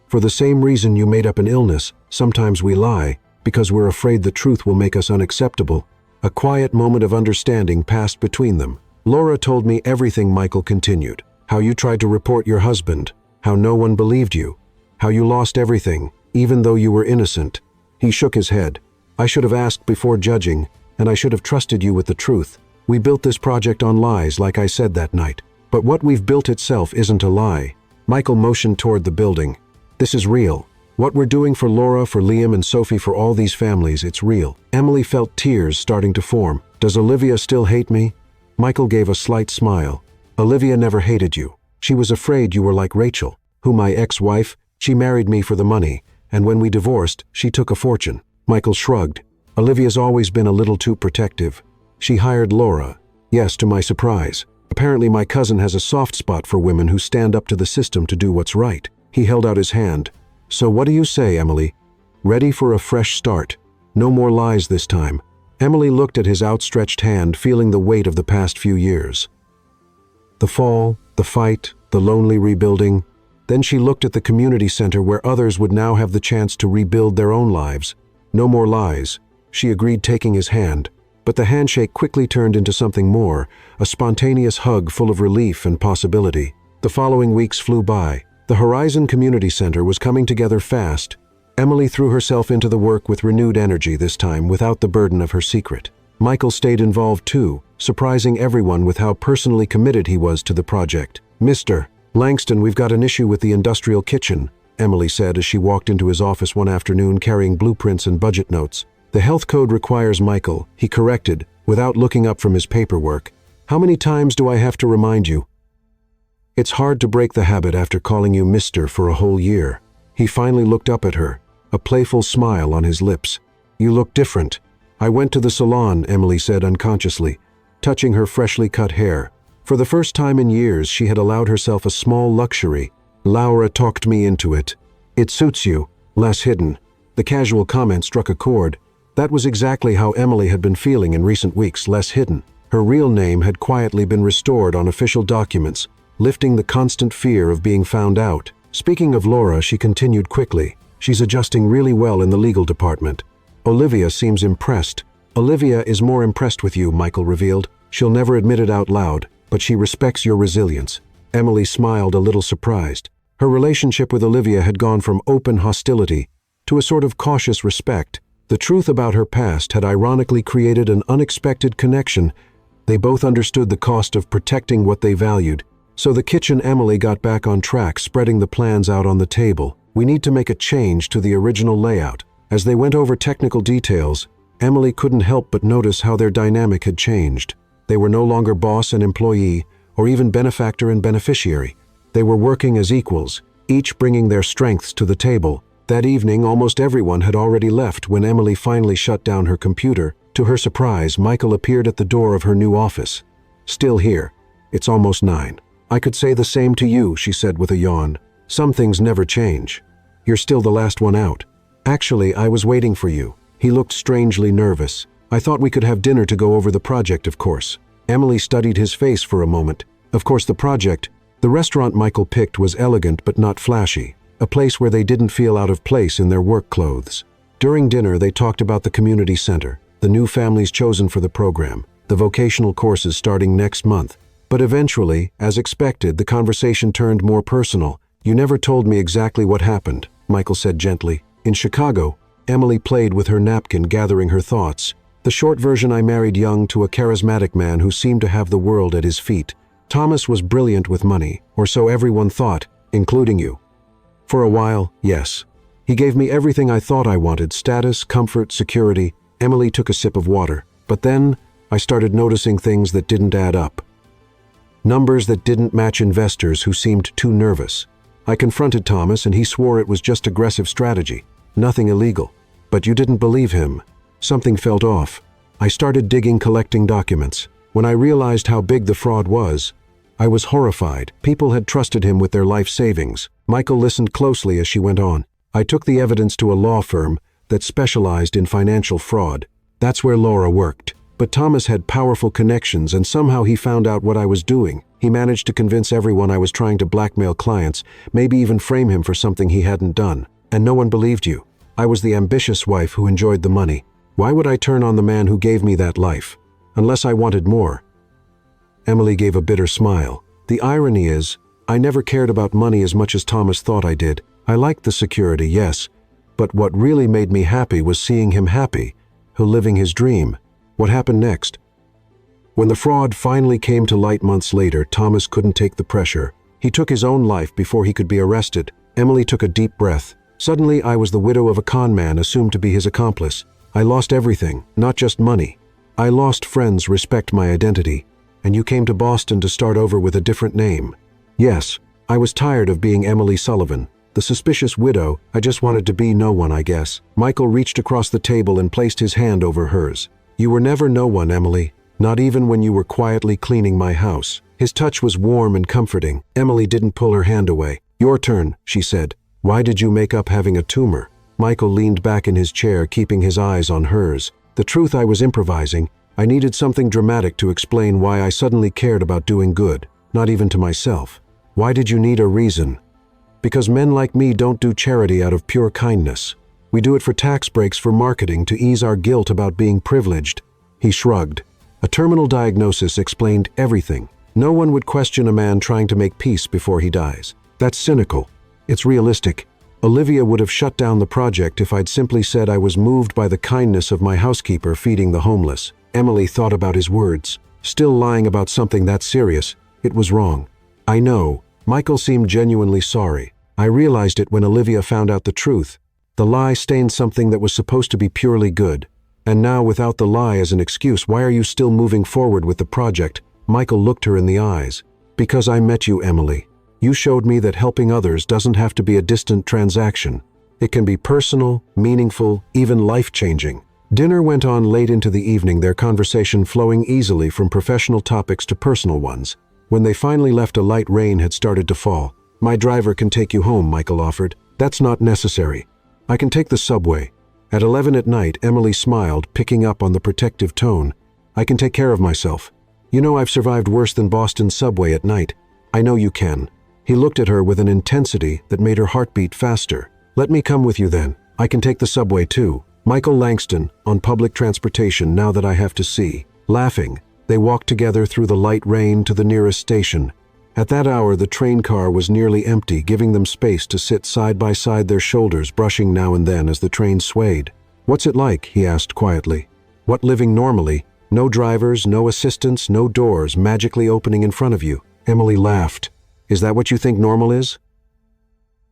For the same reason you made up an illness. Sometimes we lie, because we're afraid the truth will make us unacceptable. A quiet moment of understanding passed between them. Laura told me everything, Michael continued. How you tried to report your husband, how no one believed you, how you lost everything, even though you were innocent. He shook his head. I should have asked before judging, and I should have trusted you with the truth. We built this project on lies, like I said that night. But what we've built itself isn't a lie. Michael motioned toward the building. This is real. What we're doing for Laura, for Liam and Sophie, for all these families, it's real. Emily felt tears starting to form. Does Olivia still hate me? Michael gave a slight smile. Olivia never hated you. She was afraid you were like Rachel, who my ex-wife, she married me for the money, and when we divorced, she took a fortune. Michael shrugged. Olivia's always been a little too protective. She hired Laura. Yes, to my surprise. Apparently my cousin has a soft spot for women who stand up to the system to do what's right. He held out his hand. So what do you say, Emily? Ready for a fresh start. No more lies this time. Emily looked at his outstretched hand, feeling the weight of the past few years. The fall, the fight, the lonely rebuilding. Then she looked at the community center where others would now have the chance to rebuild their own lives. No more lies. She agreed, taking his hand. But the handshake quickly turned into something more, a spontaneous hug full of relief and possibility. The following weeks flew by. The Horizon Community Center was coming together fast. Emily threw herself into the work with renewed energy this time, without the burden of her secret. Michael stayed involved too, surprising everyone with how personally committed he was to the project. "Mr. Langston, we've got an issue with the industrial kitchen," Emily said as she walked into his office one afternoon carrying blueprints and budget notes. "The health code requires Michael," he corrected, without looking up from his paperwork. "How many times do I have to remind you?" "It's hard to break the habit after calling you Mr. for a whole year." He finally looked up at her, a playful smile on his lips. "You look different." "I went to the salon," Emily said unconsciously, touching her freshly cut hair. For the first time in years, she had allowed herself a small luxury. "Laura talked me into it." "It suits you, less hidden." The casual comment struck a chord. That was exactly how Emily had been feeling in recent weeks, less hidden. Her real name had quietly been restored on official documents, lifting the constant fear of being found out. "Speaking of Laura," she continued quickly, "she's adjusting really well in the legal department. Olivia seems impressed." "Olivia is more impressed with you," Michael revealed. "She'll never admit it out loud, but she respects your resilience." Emily smiled, a little surprised. Her relationship with Olivia had gone from open hostility to a sort of cautious respect. The truth about her past had ironically created an unexpected connection. They both understood the cost of protecting what they valued. So the kitchen, Emily got back on track, spreading the plans out on the table. "We need to make a change to the original layout." As they went over technical details, Emily couldn't help but notice how their dynamic had changed. They were no longer boss and employee, or even benefactor and beneficiary. They were working as equals, each bringing their strengths to the table. That evening, almost everyone had already left when Emily finally shut down her computer. To her surprise, Michael appeared at the door of her new office. "Still here. It's almost 9. "I could say the same to you," she said with a yawn. "Some things never change. You're still the last one out." "Actually, I was waiting for you." He looked strangely nervous. "I thought we could have dinner to go over the project, of course." Emily studied his face for a moment. Of course, the project. The restaurant Michael picked was elegant but not flashy, a place where they didn't feel out of place in their work clothes. During dinner, they talked about the community center, the new families chosen for the program, the vocational courses starting next month. But eventually, as expected, the conversation turned more personal. "You never told me exactly what happened," Michael said gently. "In Chicago," Emily played with her napkin, gathering her thoughts. "The short version, I married young to a charismatic man who seemed to have the world at his feet. Thomas was brilliant with money, or so everyone thought, including you. For a while, yes. He gave me everything I thought I wanted: status, comfort, security." Emily took a sip of water. "But then, I started noticing things that didn't add up. Numbers that didn't match investors who seemed too nervous. I confronted Thomas and he swore it was just aggressive strategy, nothing illegal. But you didn't believe him. Something felt off. I started digging, collecting documents. When I realized how big the fraud was, I was horrified. People had trusted him with their life savings." Michael listened closely as she went on. "I took the evidence to a law firm that specialized in financial fraud. That's where Laura worked. But Thomas had powerful connections, and somehow he found out what I was doing. He managed to convince everyone I was trying to blackmail clients, maybe even frame him for something he hadn't done. And no one believed you. I was the ambitious wife who enjoyed the money. Why would I turn on the man who gave me that life? Unless I wanted more." Emily gave a bitter smile. "The irony is, I never cared about money as much as Thomas thought I did. I liked the security, yes, but what really made me happy was seeing him happy, living his dream." "What happened next?" "When the fraud finally came to light months later, Thomas couldn't take the pressure. He took his own life before he could be arrested." Emily took a deep breath. "Suddenly, I was the widow of a con man assumed to be his accomplice. I lost everything, not just money. I lost friends, respect, my identity. And you came to Boston to start over with a different name." "Yes, I was tired of being Emily Sullivan, the suspicious widow. I just wanted to be no one, I guess." Michael reached across the table and placed his hand over hers. "You were never no one, Emily, not even when you were quietly cleaning my house." His touch was warm and comforting. Emily didn't pull her hand away. "Your turn," she said. "Why did you make up having a tumor?" Michael leaned back in his chair, keeping his eyes on hers. "The truth, I was improvising. I needed something dramatic to explain why I suddenly cared about doing good, not even to myself." "Why did you need a reason?" "Because men like me don't do charity out of pure kindness. We do it for tax breaks, for marketing, to ease our guilt about being privileged." He shrugged. A terminal diagnosis explained everything. No one would question a man trying to make peace before he dies. That's cynical. It's realistic. Olivia would have shut down the project if I'd simply said I was moved by the kindness of my housekeeper feeding the homeless. Emily thought about his words. Still lying about something that serious. It was wrong. I know. Michael seemed genuinely sorry. I realized it when Olivia found out the truth. The lie stained something that was supposed to be purely good. And now, without the lie as an excuse, why are you still moving forward with the project? Michael looked her in the eyes. Because I met you, Emily. You showed me that helping others doesn't have to be a distant transaction. It can be personal, meaningful, even life-changing. Dinner went on late into the evening, their conversation flowing easily from professional topics to personal ones. When they finally left, a light rain had started to fall. My driver can take you home, Michael offered. That's not necessary. I can take the subway. At 11 at night, Emily smiled, picking up on the protective tone. I can take care of myself. You know, I've survived worse than Boston's subway at night. I know you can. He looked at her with an intensity that made her heart beat faster. Let me come with you then. I can take the subway too. Michael Langston, on public transportation now that I have to see. Laughing, they walked together through the light rain to the nearest station. At that hour, the train car was nearly empty, giving them space to sit side by side, their shoulders brushing now and then as the train swayed. What's it like? He asked quietly. What, living normally? No drivers, no assistants, no doors magically opening in front of you. Emily laughed. Is that what you think normal is?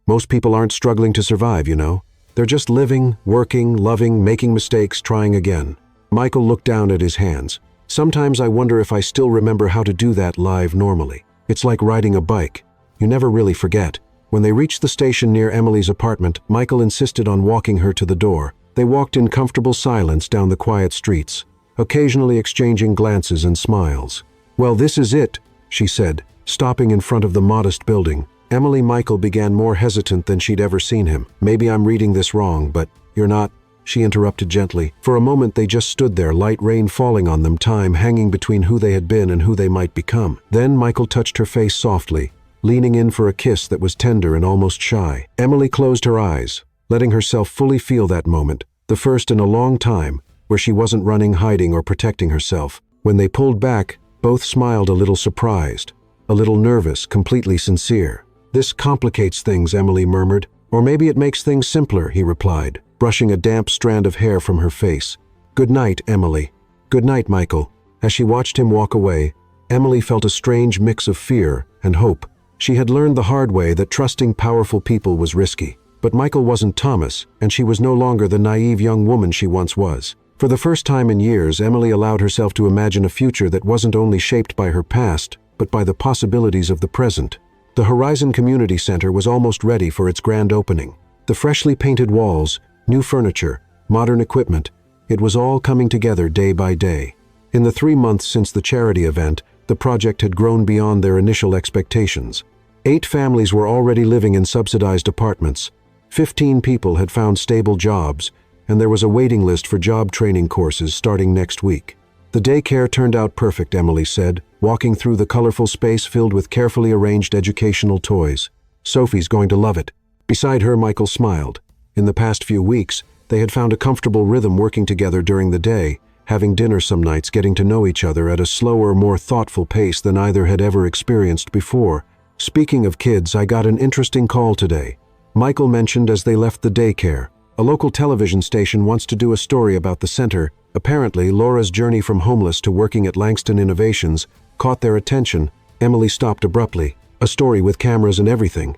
Most people aren't struggling to survive, you know. They're just living, working, loving, making mistakes, trying again. Michael looked down at his hands. Sometimes I wonder if I still remember how to do that live normally. It's like riding a bike. You never really forget. When they reached the station near Emily's apartment, Michael insisted on walking her to the door. They walked in comfortable silence down the quiet streets, occasionally exchanging glances and smiles. Well, this is it, she said, stopping in front of the modest building. Michael began, more hesitant than she'd ever seen him. Maybe I'm reading this wrong, but you're not, she interrupted gently. For a moment they just stood there, light rain falling on them, time hanging between who they had been and who they might become. Then Michael touched her face softly, leaning in for a kiss that was tender and almost shy. Emily closed her eyes, letting herself fully feel that moment, the first in a long time, where she wasn't running, hiding, or protecting herself. When they pulled back, both smiled, a little surprised, a little nervous, completely sincere. This complicates things, Emily murmured. Or maybe it makes things simpler, he replied, brushing a damp strand of hair from her face. Good night, Emily. Good night, Michael. As she watched him walk away, Emily felt a strange mix of fear and hope. She had learned the hard way that trusting powerful people was risky. But Michael wasn't Thomas, and she was no longer the naive young woman she once was. For the first time in years, Emily allowed herself to imagine a future that wasn't only shaped by her past, but by the possibilities of the present. The Horizon Community Center was almost ready for its grand opening. The freshly painted walls, new furniture, modern equipment, it was all coming together day by day. In the 3 months since the charity event, the project had grown beyond their initial expectations. 8 families were already living in subsidized apartments. 15 people had found stable jobs, and there was a waiting list for job training courses starting next week. The daycare turned out perfect, Emily said, walking through the colorful space filled with carefully arranged educational toys. Sophie's going to love it. Beside her, Michael smiled. In the past few weeks, they had found a comfortable rhythm working together during the day, having dinner some nights, getting to know each other at a slower, more thoughtful pace than either had ever experienced before. Speaking of kids, I got an interesting call today. Michael mentioned as they left the daycare. A local television station wants to do a story about the center. Apparently, Laura's journey from homeless to working at Langston Innovations caught their attention. Emily stopped abruptly. A story with cameras and everything.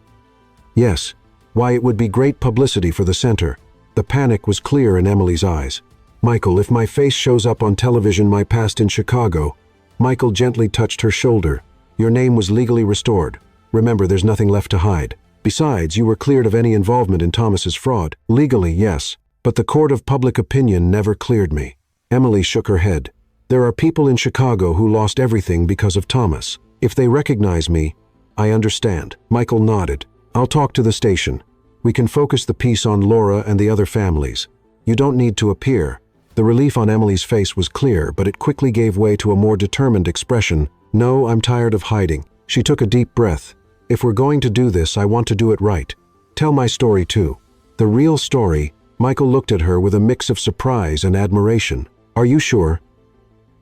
Yes. Why, it would be great publicity for the center. The panic was clear in Emily's eyes. Michael, if my face shows up on television, my past in Chicago. Michael gently touched her shoulder. Your name was legally restored. Remember, there's nothing left to hide. Besides, you were cleared of any involvement in Thomas's fraud. Legally, yes, but the court of public opinion never cleared me. Emily shook her head. There are people in Chicago who lost everything because of Thomas. If they recognize me, I understand. Michael nodded. I'll talk to the station. We can focus the piece on Laura and the other families. You don't need to appear. The relief on Emily's face was clear, but it quickly gave way to a more determined expression. No, I'm tired of hiding. She took a deep breath. If we're going to do this, I want to do it right. Tell my story too. The real story. Michael looked at her with a mix of surprise and admiration. Are you sure?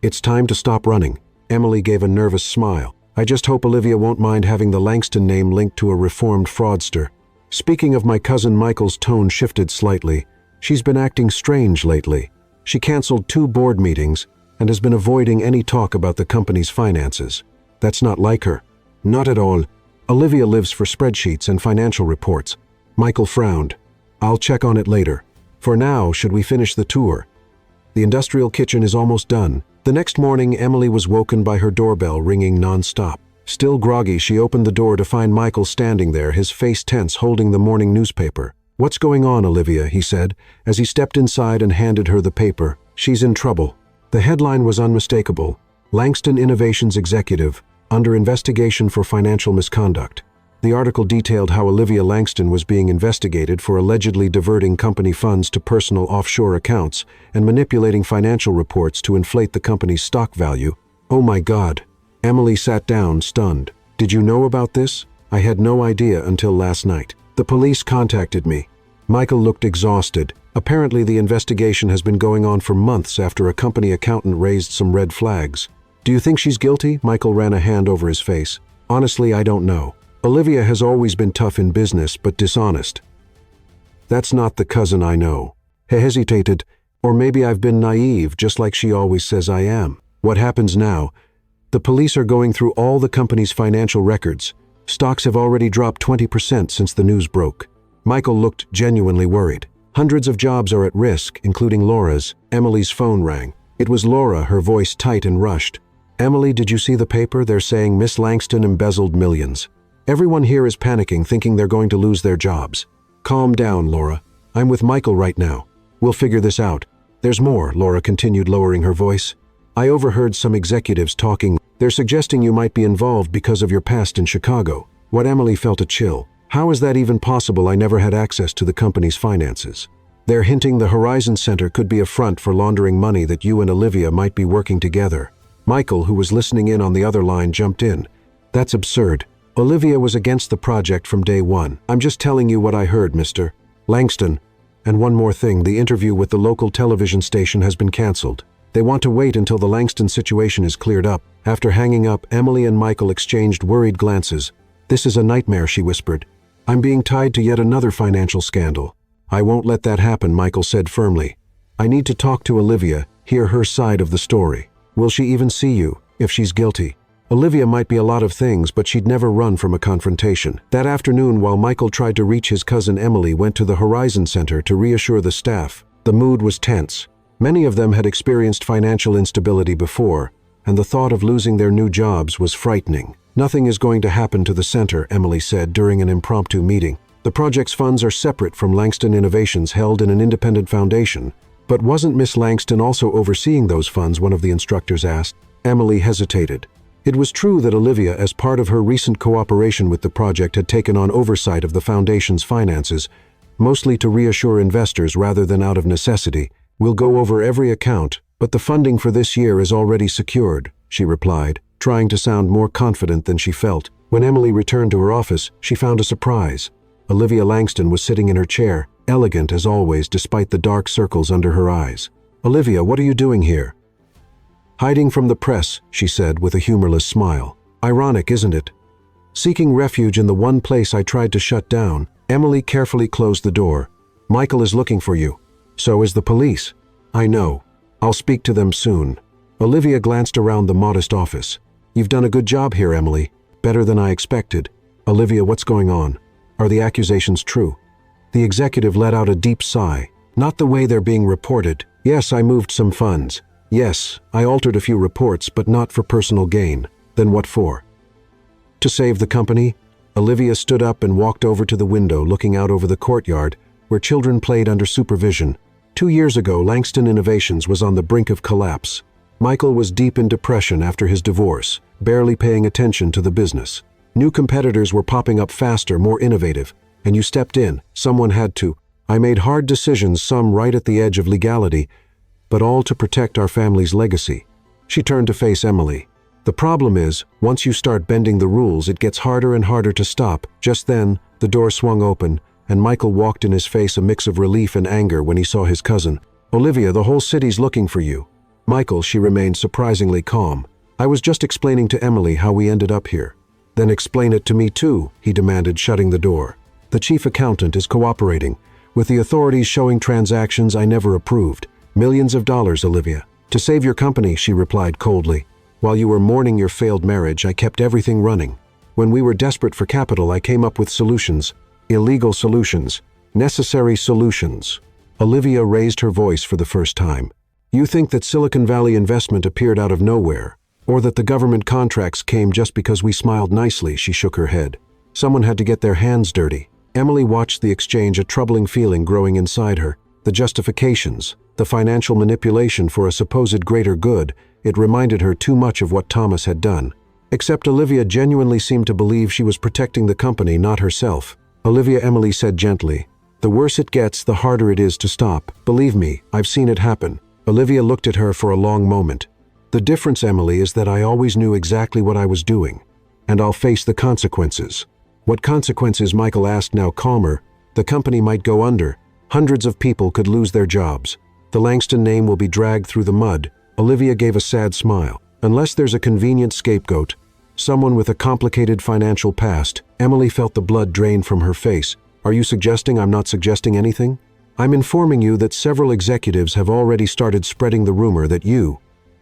It's time to stop running. Emily gave a nervous smile. I just hope Olivia won't mind having the Langston name linked to a reformed fraudster. Speaking of my cousin, Michael's tone shifted slightly. She's been acting strange lately. She canceled 2 board meetings and has been avoiding any talk about the company's finances. That's not like her. Not at all. Olivia lives for spreadsheets and financial reports. Michael frowned. I'll check on it later. For now, should we finish the tour? The industrial kitchen is almost done. The next morning, Emily was woken by her doorbell ringing non-stop. Still groggy, she opened the door to find Michael standing there, his face tense, holding the morning newspaper. What's going on, Olivia? He said, as he stepped inside and handed her the paper. She's in trouble. The headline was unmistakable. Langston Innovations Executive, under investigation for financial misconduct. The article detailed how Olivia Langston was being investigated for allegedly diverting company funds to personal offshore accounts and manipulating financial reports to inflate the company's stock value. Oh my God. Emily sat down, stunned. Did you know about this? I had no idea until last night. The police contacted me. Michael looked exhausted. Apparently the investigation has been going on for months after a company accountant raised some red flags. Do you think she's guilty? Michael ran a hand over his face. Honestly, I don't know. Olivia has always been tough in business, but dishonest. That's not the cousin I know. He hesitated. Or maybe I've been naive, just like she always says I am. What happens now? The police are going through all the company's financial records. Stocks have already dropped 20% since the news broke. Michael looked genuinely worried. Hundreds of jobs are at risk, including Laura's. Emily's phone rang. It was Laura, her voice tight and rushed. Emily, did you see the paper? They're saying Miss Langston embezzled millions. Everyone here is panicking, thinking they're going to lose their jobs. Calm down, Laura. I'm with Michael right now. We'll figure this out. There's more, Laura continued, lowering her voice. I overheard some executives talking. They're suggesting you might be involved because of your past in Chicago. What Emily felt a chill. How is that even possible? I never had access to the company's finances. They're hinting the Horizon Center could be a front for laundering money, that you and Olivia might be working together. Michael, who was listening in on the other line, jumped in. That's absurd. Olivia was against the project from day one. I'm just telling you what I heard, Mr. Langston. And one more thing, the interview with the local television station has been canceled. They want to wait until the Langston situation is cleared up. After hanging up, Emily and Michael exchanged worried glances. This is a nightmare, she whispered. I'm being tied to yet another financial scandal. I won't let that happen, Michael said firmly. I need to talk to Olivia, hear her side of the story. Will she even see you, if she's guilty? Olivia might be a lot of things, but she'd never run from a confrontation. That afternoon, while Michael tried to reach his cousin, Emily went to the Horizon Center to reassure the staff. The mood was tense. Many of them had experienced financial instability before, and the thought of losing their new jobs was frightening. Nothing is going to happen to the center, Emily said during an impromptu meeting. The project's funds are separate from Langston Innovations, held in an independent foundation. But wasn't Miss Langston also overseeing those funds? One of the instructors asked. Emily hesitated. It was true that Olivia, as part of her recent cooperation with the project, had taken on oversight of the foundation's finances, mostly to reassure investors rather than out of necessity. We'll go over every account, but the funding for this year is already secured, she replied, trying to sound more confident than she felt. When Emily returned to her office, she found a surprise. Olivia Langston was sitting in her chair, elegant as always despite the dark circles under her eyes. Olivia, what are you doing here? Hiding from the press, she said with a humorless smile. Ironic, isn't it? Seeking refuge in the one place I tried to shut down. Emily carefully closed the door. Michael is looking for you. So is the police. I know. I'll speak to them soon. Olivia glanced around the modest office. You've done a good job here, Emily. Better than I expected. Olivia, what's going on? Are the accusations true? The executive let out a deep sigh. Not the way they're being reported. Yes, I moved some funds. Yes, I altered a few reports, but not for personal gain. Then what for? To save the company? Olivia stood up and walked over to the window, looking out over the courtyard, where children played under supervision. 2 years ago, Langston Innovations was on the brink of collapse. Michael was deep in depression after his divorce, barely paying attention to the business. New competitors were popping up faster, more innovative, and you stepped in. Someone had to. I made hard decisions, some right at the edge of legality, but all to protect our family's legacy. She turned to face Emily. The problem is, once you start bending the rules, it gets harder and harder to stop. Just then, the door swung open, and Michael walked in, his face a mix of relief and anger when he saw his cousin. Olivia, the whole city's looking for you. Michael, she remained surprisingly calm. I was just explaining to Emily how we ended up here. Then explain it to me too, he demanded, shutting the door. The chief accountant is cooperating, with the authorities showing transactions I never approved. Millions of dollars, Olivia. To save your company, she replied coldly. While you were mourning your failed marriage, I kept everything running. When we were desperate for capital, I came up with solutions. Illegal solutions. Necessary solutions. Olivia raised her voice for the first time. You think that Silicon Valley investment appeared out of nowhere, or that the government contracts came just because we smiled nicely, she shook her head. Someone had to get their hands dirty. Emily watched the exchange, a troubling feeling growing inside her. The justifications, the financial manipulation for a supposed greater good, it reminded her too much of what Thomas had done. Except Olivia genuinely seemed to believe she was protecting the company, not herself. Olivia, Emily said gently, the worse it gets, the harder it is to stop. Believe me, I've seen it happen. Olivia looked at her for a long moment. The difference, Emily, is that I always knew exactly what I was doing. And I'll face the consequences. What consequences? Michael asked, now calmer. The company might go under. Hundreds of people could lose their jobs. The Langston name will be dragged through the mud. Olivia gave a sad smile. Unless there's a convenient scapegoat, someone with a complicated financial past. Emily felt the blood drain from her face. Are you suggesting I'm not suggesting anything? I'm informing you that several executives have already started spreading the rumor that you,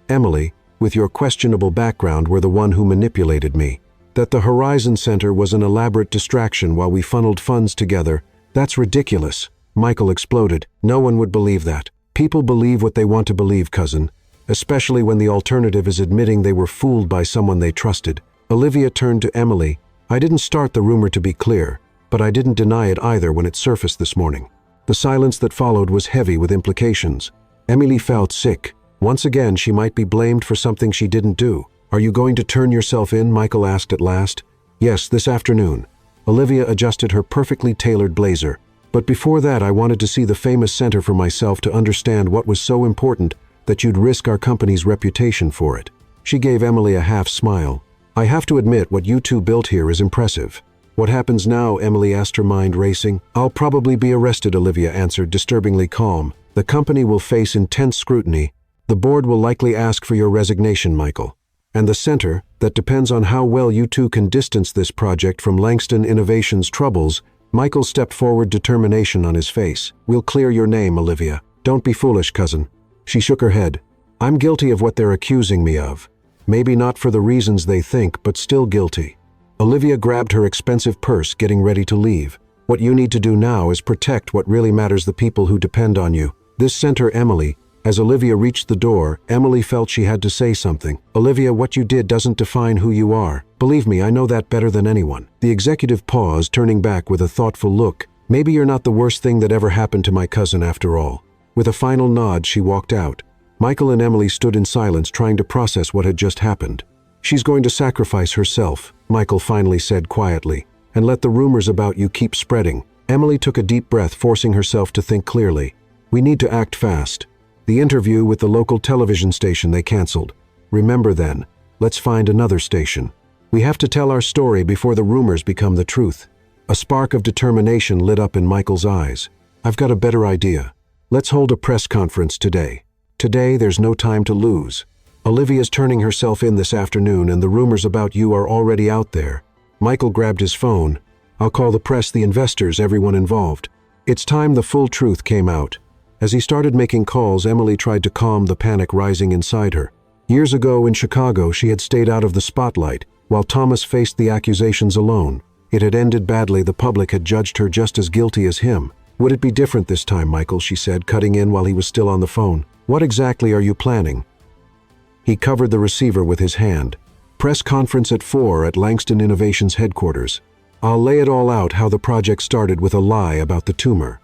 Emily, with your questionable background, were the one who manipulated me. That the Horizon Center was an elaborate distraction while we funneled funds together. That's ridiculous. Michael exploded. No one would believe that. People believe what they want to believe, cousin. Especially when the alternative is admitting they were fooled by someone they trusted. Olivia turned to Emily. I didn't start the rumor, to be clear, but I didn't deny it either when it surfaced this morning. The silence that followed was heavy with implications. Emily felt sick. Once again, she might be blamed for something she didn't do. Are you going to turn yourself in? Michael asked at last. Yes, this afternoon. Olivia adjusted her perfectly tailored blazer. But before that, I wanted to see the famous center for myself, to understand what was so important that you'd risk our company's reputation for it. She gave Emily a half smile. I have to admit, what you two built here is impressive. What happens now? Emily asked, her mind racing. I'll probably be arrested, Olivia answered, disturbingly calm. The company will face intense scrutiny. The board will likely ask for your resignation, Michael. And the center, that depends on how well you two can distance this project from Langston Innovations' troubles. Michael stepped forward, determination on his face. We'll clear your name, Olivia. Don't be foolish, cousin. She shook her head. I'm guilty of what they're accusing me of. Maybe not for the reasons they think, but still guilty. Olivia grabbed her expensive purse, getting ready to leave. What you need to do now is protect what really matters, the people who depend on you. This center, Emily. As Olivia reached the door, Emily felt she had to say something. Olivia, what you did doesn't define who you are. Believe me, I know that better than anyone. The executive paused, turning back with a thoughtful look. Maybe you're not the worst thing that ever happened to my cousin after all. With a final nod, she walked out. Michael and Emily stood in silence, trying to process what had just happened. She's going to sacrifice herself, Michael finally said quietly, and let the rumors about you keep spreading. Emily took a deep breath, forcing herself to think clearly. We need to act fast. The interview with the local television station they canceled. Remember then, let's find another station. We have to tell our story before the rumors become the truth. A spark of determination lit up in Michael's eyes. I've got a better idea. Let's hold a press conference today. Today, there's no time to lose. Olivia's turning herself in this afternoon, and the rumors about you are already out there. Michael grabbed his phone. I'll call the press, the investors, everyone involved. It's time the full truth came out. As he started making calls, Emily tried to calm the panic rising inside her. Years ago in Chicago, she had stayed out of the spotlight, while Thomas faced the accusations alone. It had ended badly. The public had judged her just as guilty as him. Would it be different this time, Michael? She said, cutting in while he was still on the phone. What exactly are you planning? He covered the receiver with his hand. Press conference at 4 at Langston Innovations headquarters. I'll lay it all out, how the project started with a lie about the tumor.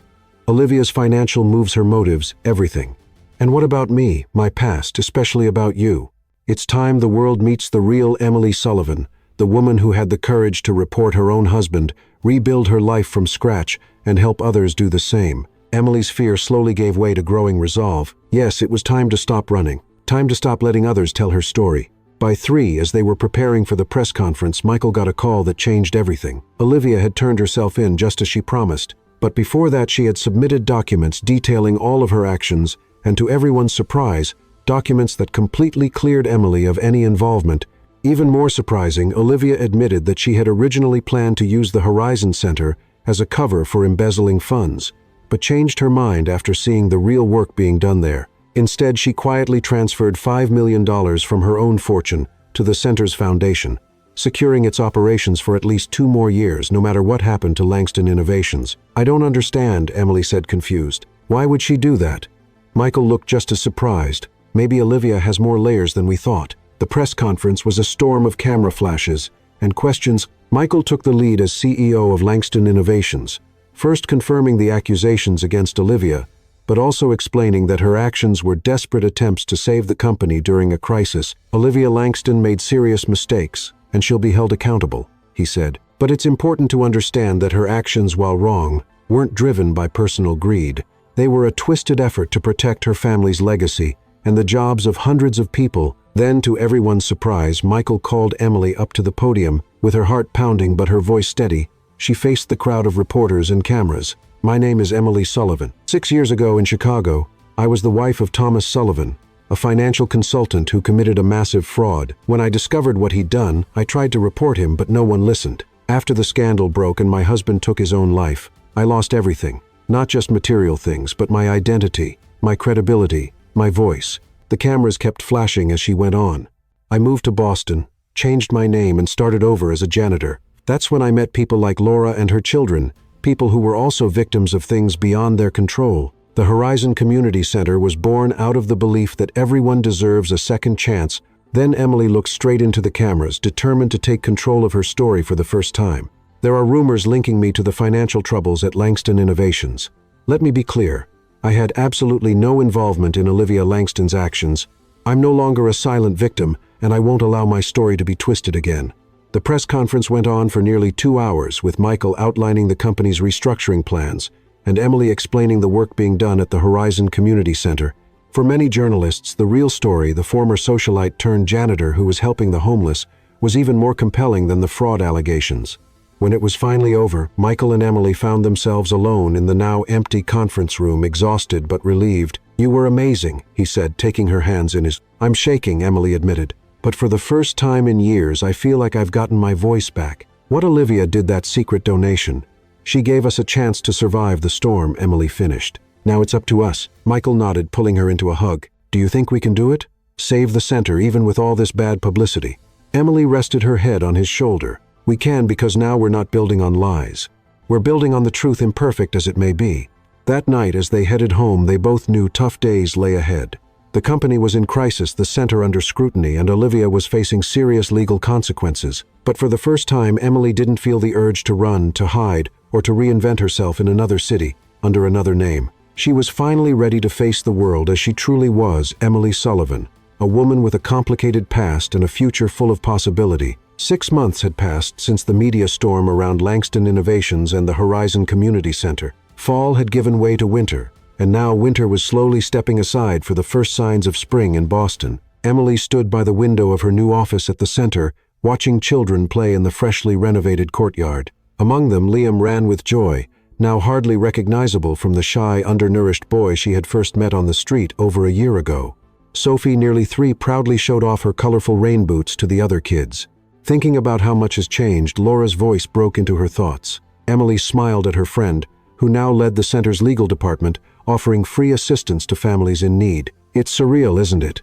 Olivia's financial moves, her motives, everything. And what about me, my past, especially about you? It's time the world meets the real Emily Sullivan, the woman who had the courage to report her own husband, rebuild her life from scratch, and help others do the same. Emily's fear slowly gave way to growing resolve. Yes, it was time to stop running. Time to stop letting others tell her story. By 3, as they were preparing for the press conference, Michael got a call that changed everything. Olivia had turned herself in just as she promised. But before that, she had submitted documents detailing all of her actions, and to everyone's surprise, documents that completely cleared Emily of any involvement. Even more surprising, Olivia admitted that she had originally planned to use the Horizon Center as a cover for embezzling funds, but changed her mind after seeing the real work being done there. Instead, she quietly transferred $5 million from her own fortune to the center's foundation, securing its operations for at least 2 more years, no matter what happened to Langston Innovations. "I don't understand," Emily said, confused. "Why would she do that?" Michael looked just as surprised. "Maybe Olivia has more layers than we thought." The press conference was a storm of camera flashes and questions. Michael took the lead as CEO of Langston Innovations, first confirming the accusations against Olivia, but also explaining that her actions were desperate attempts to save the company during a crisis. "Olivia Langston made serious mistakes, and she'll be held accountable," he said. "But it's important to understand that her actions, while wrong, weren't driven by personal greed. They were a twisted effort to protect her family's legacy and the jobs of hundreds of people." Then, to everyone's surprise, Michael called Emily up to the podium. With her heart pounding but her voice steady, she faced the crowd of reporters and cameras. "My name is Emily Sullivan. 6 years ago in Chicago, I was the wife of Thomas Sullivan, a financial consultant who committed a massive fraud. When I discovered what he'd done, I tried to report him, but no one listened. After the scandal broke and my husband took his own life, I lost everything. Not just material things, but my identity, my credibility, my voice." The cameras kept flashing as she went on. "I moved to Boston, changed my name, and started over as a janitor. That's when I met people like Laura and her children, people who were also victims of things beyond their control. The Horizon Community Center was born out of the belief that everyone deserves a second chance." Then Emily looked straight into the cameras, determined to take control of her story for the first time. "There are rumors linking me to the financial troubles at Langston Innovations. Let me be clear. I had absolutely no involvement in Olivia Langston's actions. I'm no longer a silent victim, and I won't allow my story to be twisted again." The press conference went on for nearly 2 hours, with Michael outlining the company's restructuring plans and Emily explaining the work being done at the Horizon Community Center. For many journalists, the real story, the former socialite turned janitor who was helping the homeless, was even more compelling than the fraud allegations. When it was finally over, Michael and Emily found themselves alone in the now empty conference room, exhausted but relieved. "You were amazing," he said, taking her hands in his. "I'm shaking," Emily admitted. "But for the first time in years, I feel like I've gotten my voice back." "What Olivia did that secret donation? She gave us a chance to survive the storm," Emily finished. "Now it's up to us." Michael nodded, pulling her into a hug. "Do you think we can do it? Save the center, even with all this bad publicity?" Emily rested her head on his shoulder. "We can, because now we're not building on lies. We're building on the truth, imperfect as it may be." That night, as they headed home, they both knew tough days lay ahead. The company was in crisis, the center under scrutiny, and Olivia was facing serious legal consequences. But for the first time, Emily didn't feel the urge to run, to hide, or to reinvent herself in another city, under another name. She was finally ready to face the world as she truly was, Emily Sullivan, a woman with a complicated past and a future full of possibility. 6 months had passed since the media storm around Langston Innovations and the Horizon Community Center. Fall had given way to winter, and now winter was slowly stepping aside for the first signs of spring in Boston. Emily stood by the window of her new office at the center, watching children play in the freshly renovated courtyard. Among them, Liam ran with joy, now hardly recognizable from the shy, undernourished boy she had first met on the street over a year ago. Sophie, nearly 3, proudly showed off her colorful rain boots to the other kids. Thinking about how much has changed, Laura's voice broke into her thoughts. Emily smiled at her friend, who now led the center's legal department, offering free assistance to families in need. "It's surreal, isn't it?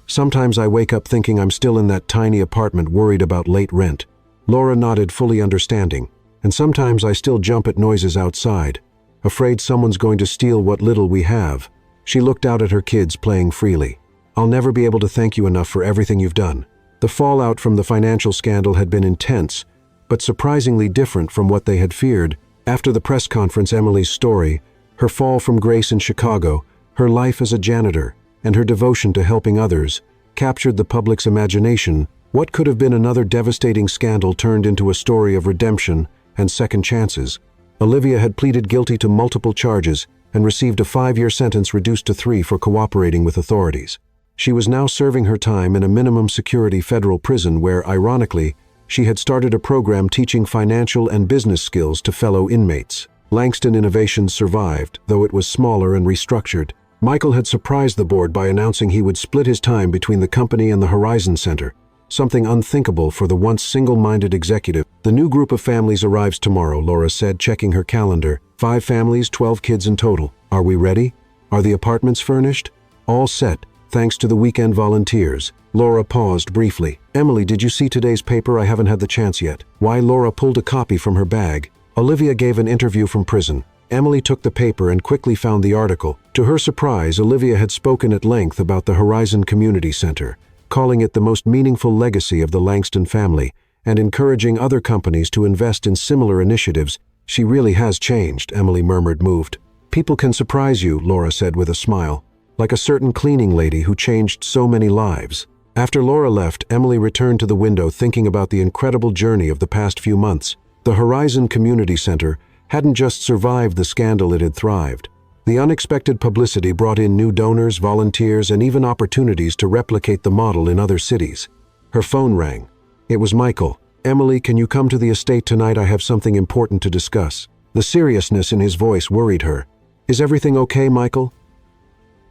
Sometimes I wake up thinking I'm still in that tiny apartment worried about late rent." Laura nodded, fully understanding. "And sometimes I still jump at noises outside, afraid someone's going to steal what little we have." She looked out at her kids playing freely. "I'll never be able to thank you enough for everything you've done." The fallout from the financial scandal had been intense, but surprisingly different from what they had feared. After the press conference, Emily's story, her fall from grace in Chicago, her life as a janitor, and her devotion to helping others, captured the public's imagination. What could have been another devastating scandal turned into a story of redemption and second chances. Olivia had pleaded guilty to multiple charges and received a 5-year sentence reduced to 3 for cooperating with authorities. She was now serving her time in a minimum security federal prison where, ironically, she had started a program teaching financial and business skills to fellow inmates. Langston Innovations survived, though it was smaller and restructured. Michael had surprised the board by announcing he would split his time between the company and the Horizon Center, something unthinkable for the once single-minded executive. The new group of families arrives tomorrow, Laura said, checking her calendar. 5 families, 12 kids in total. Are we ready? Are the apartments furnished? All set, thanks to the weekend volunteers. Laura paused briefly. Emily, did you see today's paper? I haven't had the chance yet. Why? Laura pulled a copy from her bag. Olivia gave an interview from prison. Emily took the paper and quickly found the article. To her surprise, Olivia had spoken at length about the Horizon Community Center, calling it the most meaningful legacy of the Langston family, and encouraging other companies to invest in similar initiatives. She really has changed, Emily murmured, moved. People can surprise you, Laura said with a smile, like a certain cleaning lady who changed so many lives. After Laura left, Emily returned to the window thinking about the incredible journey of the past few months. The Horizon Community Center hadn't just survived the scandal, it had thrived. The unexpected publicity brought in new donors, volunteers, and even opportunities to replicate the model in other cities. Her phone rang. It was Michael. Emily, can you come to the estate tonight? I have something important to discuss. The seriousness in his voice worried her. Is everything okay, Michael?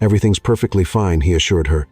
Everything's perfectly fine, he assured her.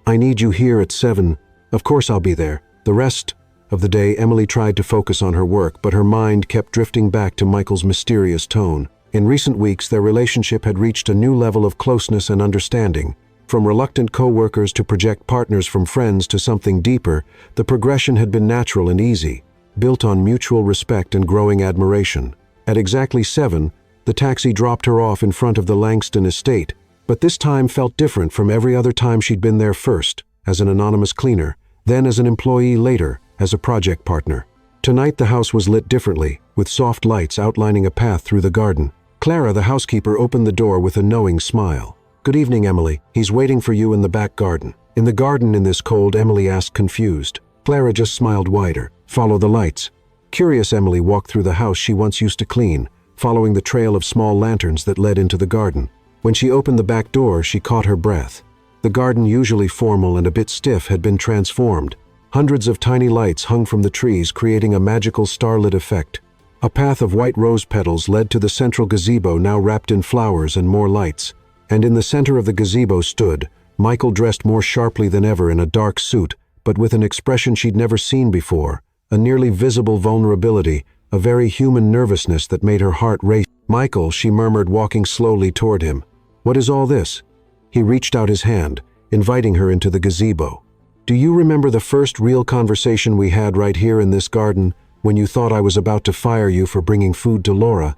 I need you here at 7. Of course I'll be there. The rest of the day, Emily tried to focus on her work, but her mind kept drifting back to Michael's mysterious tone. In recent weeks, their relationship had reached a new level of closeness and understanding. From reluctant co-workers to project partners, from friends to something deeper, the progression had been natural and easy, built on mutual respect and growing admiration. At exactly 7, the taxi dropped her off in front of the Langston estate, but this time felt different from every other time she'd been there, first as an anonymous cleaner, then as an employee, later as a project partner. Tonight the house was lit differently, with soft lights outlining a path through the garden. Clara, the housekeeper, opened the door with a knowing smile. Good evening, Emily. He's waiting for you in the back garden. In the garden in this cold? Emily asked, confused. Clara just smiled wider. Follow the lights. Curious, Emily walked through the house she once used to clean, following the trail of small lanterns that led into the garden. When she opened the back door, she caught her breath. The garden, usually formal and a bit stiff, had been transformed. Hundreds of tiny lights hung from the trees, creating a magical starlit effect. A path of white rose petals led to the central gazebo, now wrapped in flowers and more lights. And in the center of the gazebo stood Michael, dressed more sharply than ever in a dark suit, but with an expression she'd never seen before, a nearly visible vulnerability, a very human nervousness that made her heart race. Michael, she murmured, walking slowly toward him. What is all this? He reached out his hand, inviting her into the gazebo. Do you remember the first real conversation we had right here in this garden, when you thought I was about to fire you for bringing food to Laura?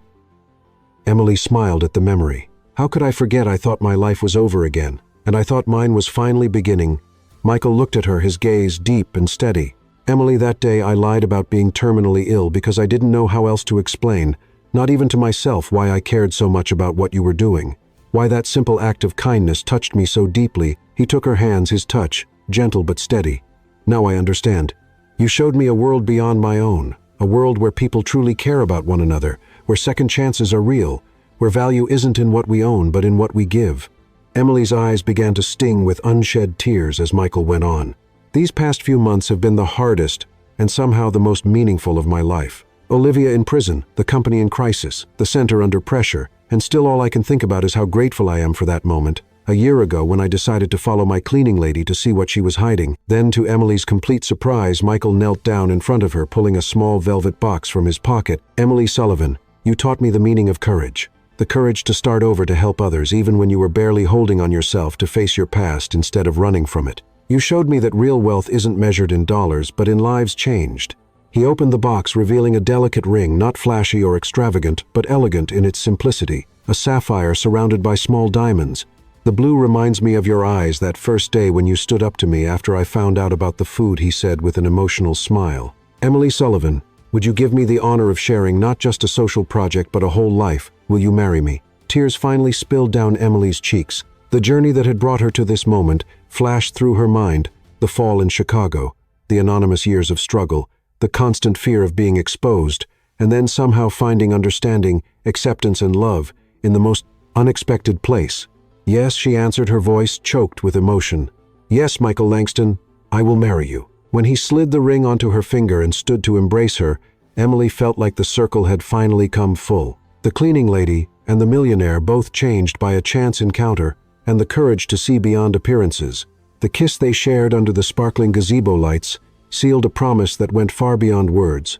Emily smiled at the memory. How could I forget? I thought my life was over again, and I thought mine was finally beginning. Michael looked at her, his gaze deep and steady. Emily, that day I lied about being terminally ill because I didn't know how else to explain, not even to myself, why I cared so much about what you were doing. Why that simple act of kindness touched me so deeply. He took her hands, his touch, gentle but steady. Now I understand. You showed me a world beyond my own, a world where people truly care about one another, where second chances are real, where value isn't in what we own but in what we give. Emily's eyes began to sting with unshed tears as Michael went on. These past few months have been the hardest and somehow the most meaningful of my life. Olivia in prison, the company in crisis, the center under pressure, and still all I can think about is how grateful I am for that moment. A year ago, when I decided to follow my cleaning lady to see what she was hiding. Then, to Emily's complete surprise, Michael knelt down in front of her, pulling a small velvet box from his pocket. Emily Sullivan, you taught me the meaning of courage. The courage to start over, to help others, even when you were barely holding on yourself, to face your past instead of running from it. You showed me that real wealth isn't measured in dollars, but in lives changed. He opened the box, revealing a delicate ring, not flashy or extravagant, but elegant in its simplicity. A sapphire surrounded by small diamonds. The blue reminds me of your eyes that first day when you stood up to me after I found out about the food, he said with an emotional smile. Emily Sullivan, would you give me the honor of sharing not just a social project but a whole life? Will you marry me? Tears finally spilled down Emily's cheeks. The journey that had brought her to this moment flashed through her mind. The fall in Chicago, the anonymous years of struggle, the constant fear of being exposed, and then somehow finding understanding, acceptance, and love in the most unexpected place. Yes, she answered, her voice choked with emotion. Yes, Michael Langston, I will marry you. When he slid the ring onto her finger and stood to embrace her, Emily felt like the circle had finally come full. The cleaning lady, and the millionaire, both changed by a chance encounter and the courage to see beyond appearances. The kiss they shared under the sparkling gazebo lights sealed a promise that went far beyond words,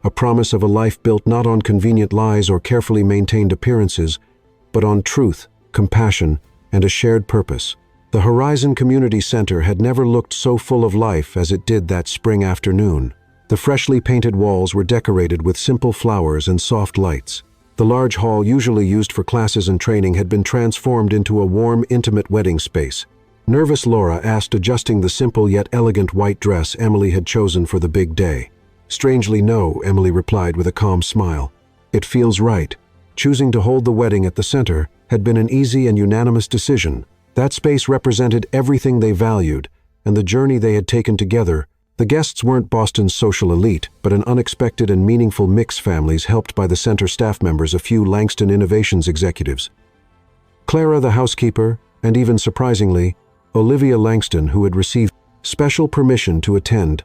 a promise of a life built not on convenient lies or carefully maintained appearances, but on truth, compassion, and a shared purpose. The Horizon Community Center had never looked so full of life as it did that spring afternoon. The freshly painted walls were decorated with simple flowers and soft lights. The large hall usually used for classes and training had been transformed into a warm, intimate wedding space. Nervous Laura asked, adjusting the simple yet elegant white dress Emily had chosen for the big day. "Strangely, no," Emily replied with a calm smile. "It feels right." Choosing to hold the wedding at the center had been an easy and unanimous decision. That space represented everything they valued and the journey they had taken together. The guests weren't Boston's social elite, but an unexpected and meaningful mix, families helped by the center staff members, a few Langston Innovations executives, Clara the housekeeper, and even surprisingly, Olivia Langston, who had received special permission to attend.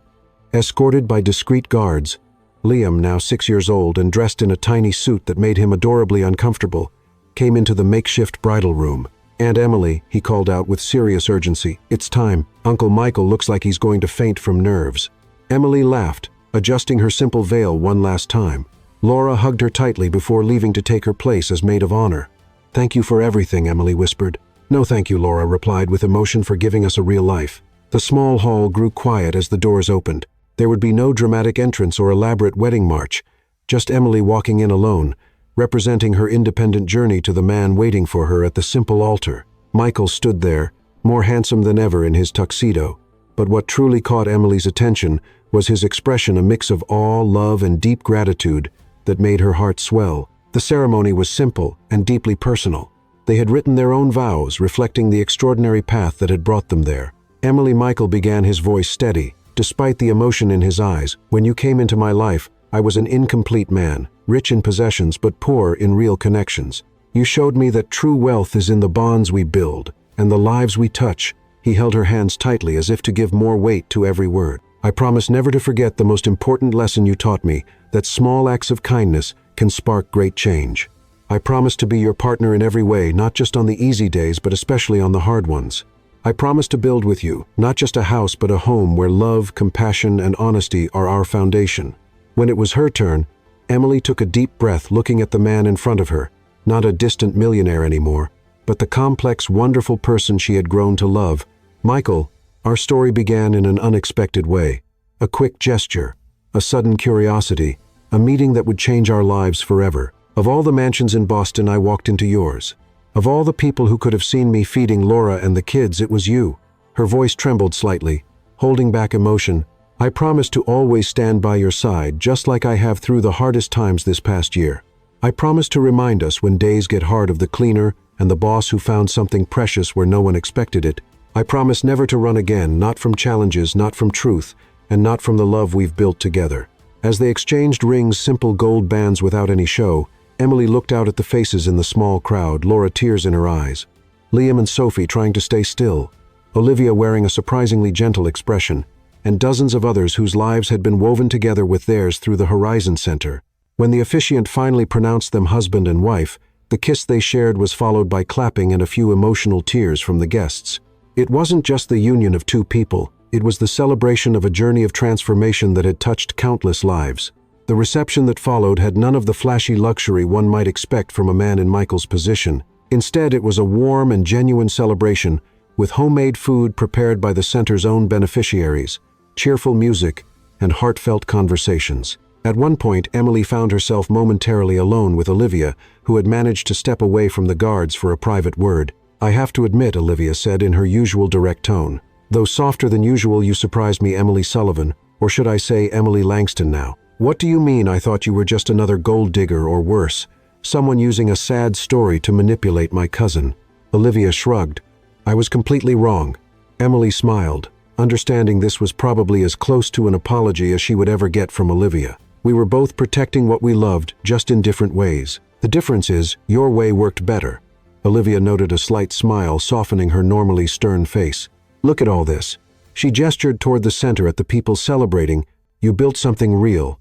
Escorted by discreet guards, Liam, now 6 years old and dressed in a tiny suit that made him adorably uncomfortable, came into the makeshift bridal room. "Aunt Emily," he called out with serious urgency, "it's time. Uncle Michael looks like he's going to faint from nerves." Emily laughed, adjusting her simple veil one last time. Laura hugged her tightly before leaving to take her place as maid of honor. "Thank you for everything," Emily whispered. "No thank you," Laura replied with emotion, "for giving us a real life." The small hall grew quiet as the doors opened. There would be no dramatic entrance or elaborate wedding march, just Emily walking in alone, representing her independent journey to the man waiting for her at the simple altar. Michael stood there, more handsome than ever in his tuxedo, but what truly caught Emily's attention was his expression, a mix of awe, love, and deep gratitude that made her heart swell. The ceremony was simple and deeply personal. They had written their own vows, reflecting the extraordinary path that had brought them there. Michael began, his voice steady, despite the emotion in his eyes. "When you came into my life, I was an incomplete man, rich in possessions but poor in real connections. You showed me that true wealth is in the bonds we build and the lives we touch." He held her hands tightly as if to give more weight to every word. "I promise never to forget the most important lesson you taught me, that small acts of kindness can spark great change. I promise to be your partner in every way, not just on the easy days but especially on the hard ones. I promise to build with you, not just a house but a home where love, compassion, and honesty are our foundation." When it was her turn, Emily took a deep breath, looking at the man in front of her, not a distant millionaire anymore, but the complex, wonderful person she had grown to love. "Michael, our story began in an unexpected way. A quick gesture, a sudden curiosity, a meeting that would change our lives forever. Of all the mansions in Boston, I walked into yours. Of all the people who could have seen me feeding Laura and the kids, it was you." Her voice trembled slightly, holding back emotion. "I promise to always stand by your side, just like I have through the hardest times this past year. I promise to remind us when days get hard of the cleaner and the boss who found something precious where no one expected it. I promise never to run again, not from challenges, not from truth, and not from the love we've built together." As they exchanged rings, simple gold bands without any show, Emily looked out at the faces in the small crowd, Laura, tears in her eyes. Liam and Sophie trying to stay still, Olivia wearing a surprisingly gentle expression, and dozens of others whose lives had been woven together with theirs through the Horizon Center. When the officiant finally pronounced them husband and wife, the kiss they shared was followed by clapping and a few emotional tears from the guests. It wasn't just the union of two people, it was the celebration of a journey of transformation that had touched countless lives. The reception that followed had none of the flashy luxury one might expect from a man in Michael's position. Instead, it was a warm and genuine celebration, with homemade food prepared by the center's own beneficiaries, cheerful music, and heartfelt conversations. At one point, Emily found herself momentarily alone with Olivia, who had managed to step away from the guards for a private word. "I have to admit," Olivia said in her usual direct tone, "though softer than usual, you surprised me, Emily Sullivan, or should I say Emily Langston now." "What do you mean? I thought you were just another gold digger, or worse, someone using a sad story to manipulate my cousin." Olivia shrugged. "I was completely wrong." Emily smiled, understanding this was probably as close to an apology as she would ever get from Olivia. "We were both protecting what we loved, just in different ways. The difference is, your way worked better." Olivia noted a slight smile, softening her normally stern face. "Look at all this." She gestured toward the center at the people celebrating. "You built something real.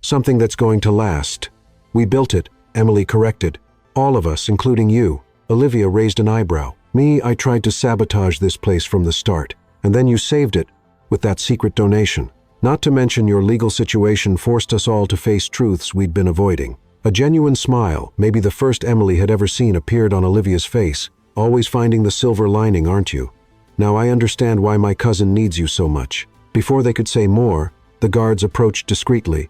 Something that's going to last." "We built it," Emily corrected. All of us, including you. Olivia raised an eyebrow. Me, I tried to sabotage this place from the start. And then you saved it with that secret donation. Not to mention your legal situation forced us all to face truths we'd been avoiding. A genuine smile, maybe the first Emily had ever seen, appeared on Olivia's face. Always finding the silver lining, aren't you? Now I understand why my cousin needs you so much. Before they could say more, the guards approached discreetly,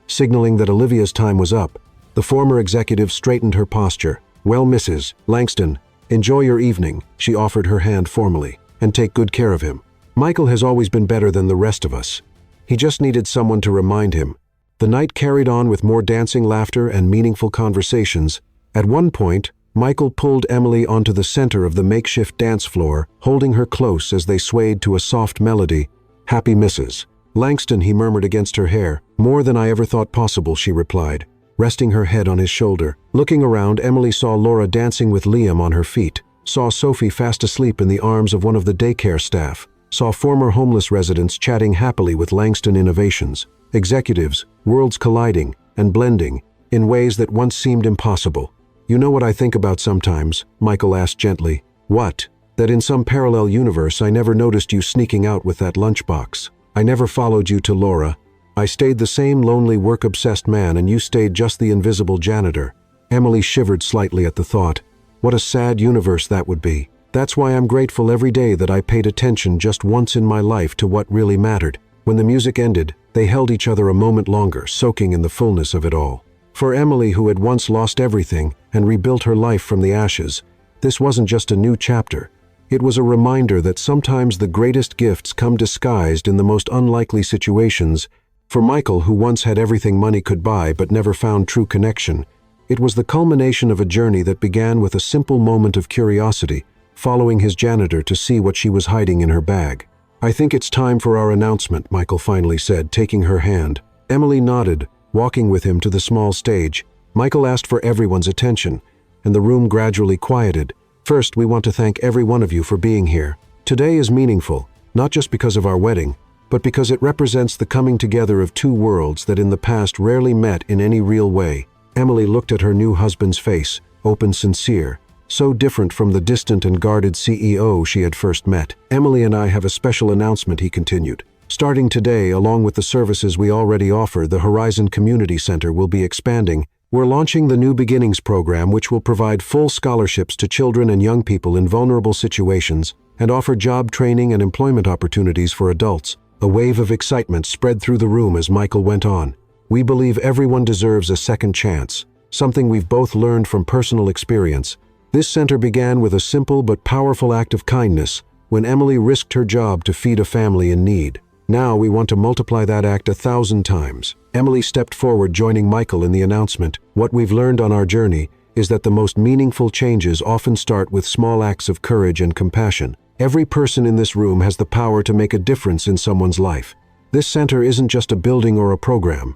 signaling that Olivia's time was up. The former executive straightened her posture. Well, Mrs. Langston, enjoy your evening, she offered her hand formally, and take good care of him. Michael has always been better than the rest of us. He just needed someone to remind him. The night carried on with more dancing, laughter, and meaningful conversations. At one point, Michael pulled Emily onto the center of the makeshift dance floor, holding her close as they swayed to a soft melody. Happy Mrs. Langston, he murmured against her hair. More than I ever thought possible, she replied, resting her head on his shoulder. Looking around, Emily saw Laura dancing with Liam on her feet, saw Sophie fast asleep in the arms of one of the daycare staff, saw former homeless residents chatting happily with Langston Innovations, executives, worlds colliding and blending in ways that once seemed impossible. You know what I think about sometimes? Michael asked gently. What? That in some parallel universe I never noticed you sneaking out with that lunchbox. I never followed you to Laura. I stayed the same lonely, work-obsessed man, and you stayed just the invisible janitor. Emily shivered slightly at the thought. What a sad universe that would be. That's why I'm grateful every day that I paid attention just once in my life to what really mattered. When the music ended, they held each other a moment longer, soaking in the fullness of it all. For Emily, who had once lost everything and rebuilt her life from the ashes, this wasn't just a new chapter. It was a reminder that sometimes the greatest gifts come disguised in the most unlikely situations. For Michael, who once had everything money could buy but never found true connection, it was the culmination of a journey that began with a simple moment of curiosity, following his janitor to see what she was hiding in her bag. I think it's time for our announcement, Michael finally said, taking her hand. Emily nodded, walking with him to the small stage. Michael asked for everyone's attention, and the room gradually quieted. First, we want to thank every one of you for being here. Today is meaningful, not just because of our wedding, but because it represents the coming together of two worlds that in the past rarely met in any real way. Emily looked at her new husband's face, open, sincere, so different from the distant and guarded CEO she had first met. Emily and I have a special announcement, he continued. Starting today, along with the services we already offer, the Horizon Community Center will be expanding. We're launching the New Beginnings program, which will provide full scholarships to children and young people in vulnerable situations and offer job training and employment opportunities for adults. A wave of excitement spread through the room as Michael went on. We believe everyone deserves a second chance, something we've both learned from personal experience. This center began with a simple but powerful act of kindness when Emily risked her job to feed a family in need. Now we want to multiply that act 1,000 times. Emily stepped forward, joining Michael in the announcement. What we've learned on our journey is that the most meaningful changes often start with small acts of courage and compassion. Every person in this room has the power to make a difference in someone's life. This center isn't just a building or a program.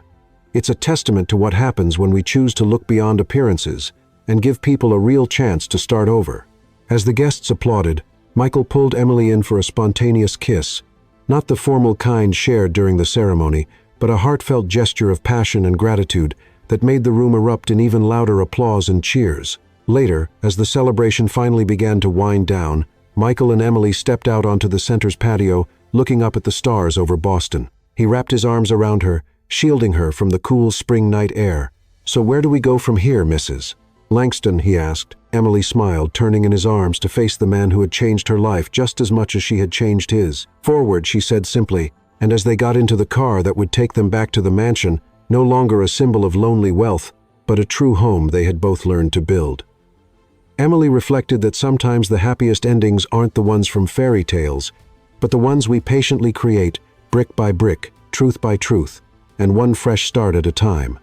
It's a testament to what happens when we choose to look beyond appearances and give people a real chance to start over. As the guests applauded, Michael pulled Emily in for a spontaneous kiss. Not the formal kind shared during the ceremony, but a heartfelt gesture of passion and gratitude that made the room erupt in even louder applause and cheers. Later, as the celebration finally began to wind down, Michael and Emily stepped out onto the center's patio, looking up at the stars over Boston. He wrapped his arms around her, shielding her from the cool spring night air. So where do we go from here, Mrs. Langston, he asked. Emily smiled, turning in his arms to face the man who had changed her life just as much as she had changed his. Forward, she said simply, and as they got into the car that would take them back to the mansion, no longer a symbol of lonely wealth, but a true home they had both learned to build. Emily reflected that sometimes the happiest endings aren't the ones from fairy tales, but the ones we patiently create, brick by brick, truth by truth, and one fresh start at a time.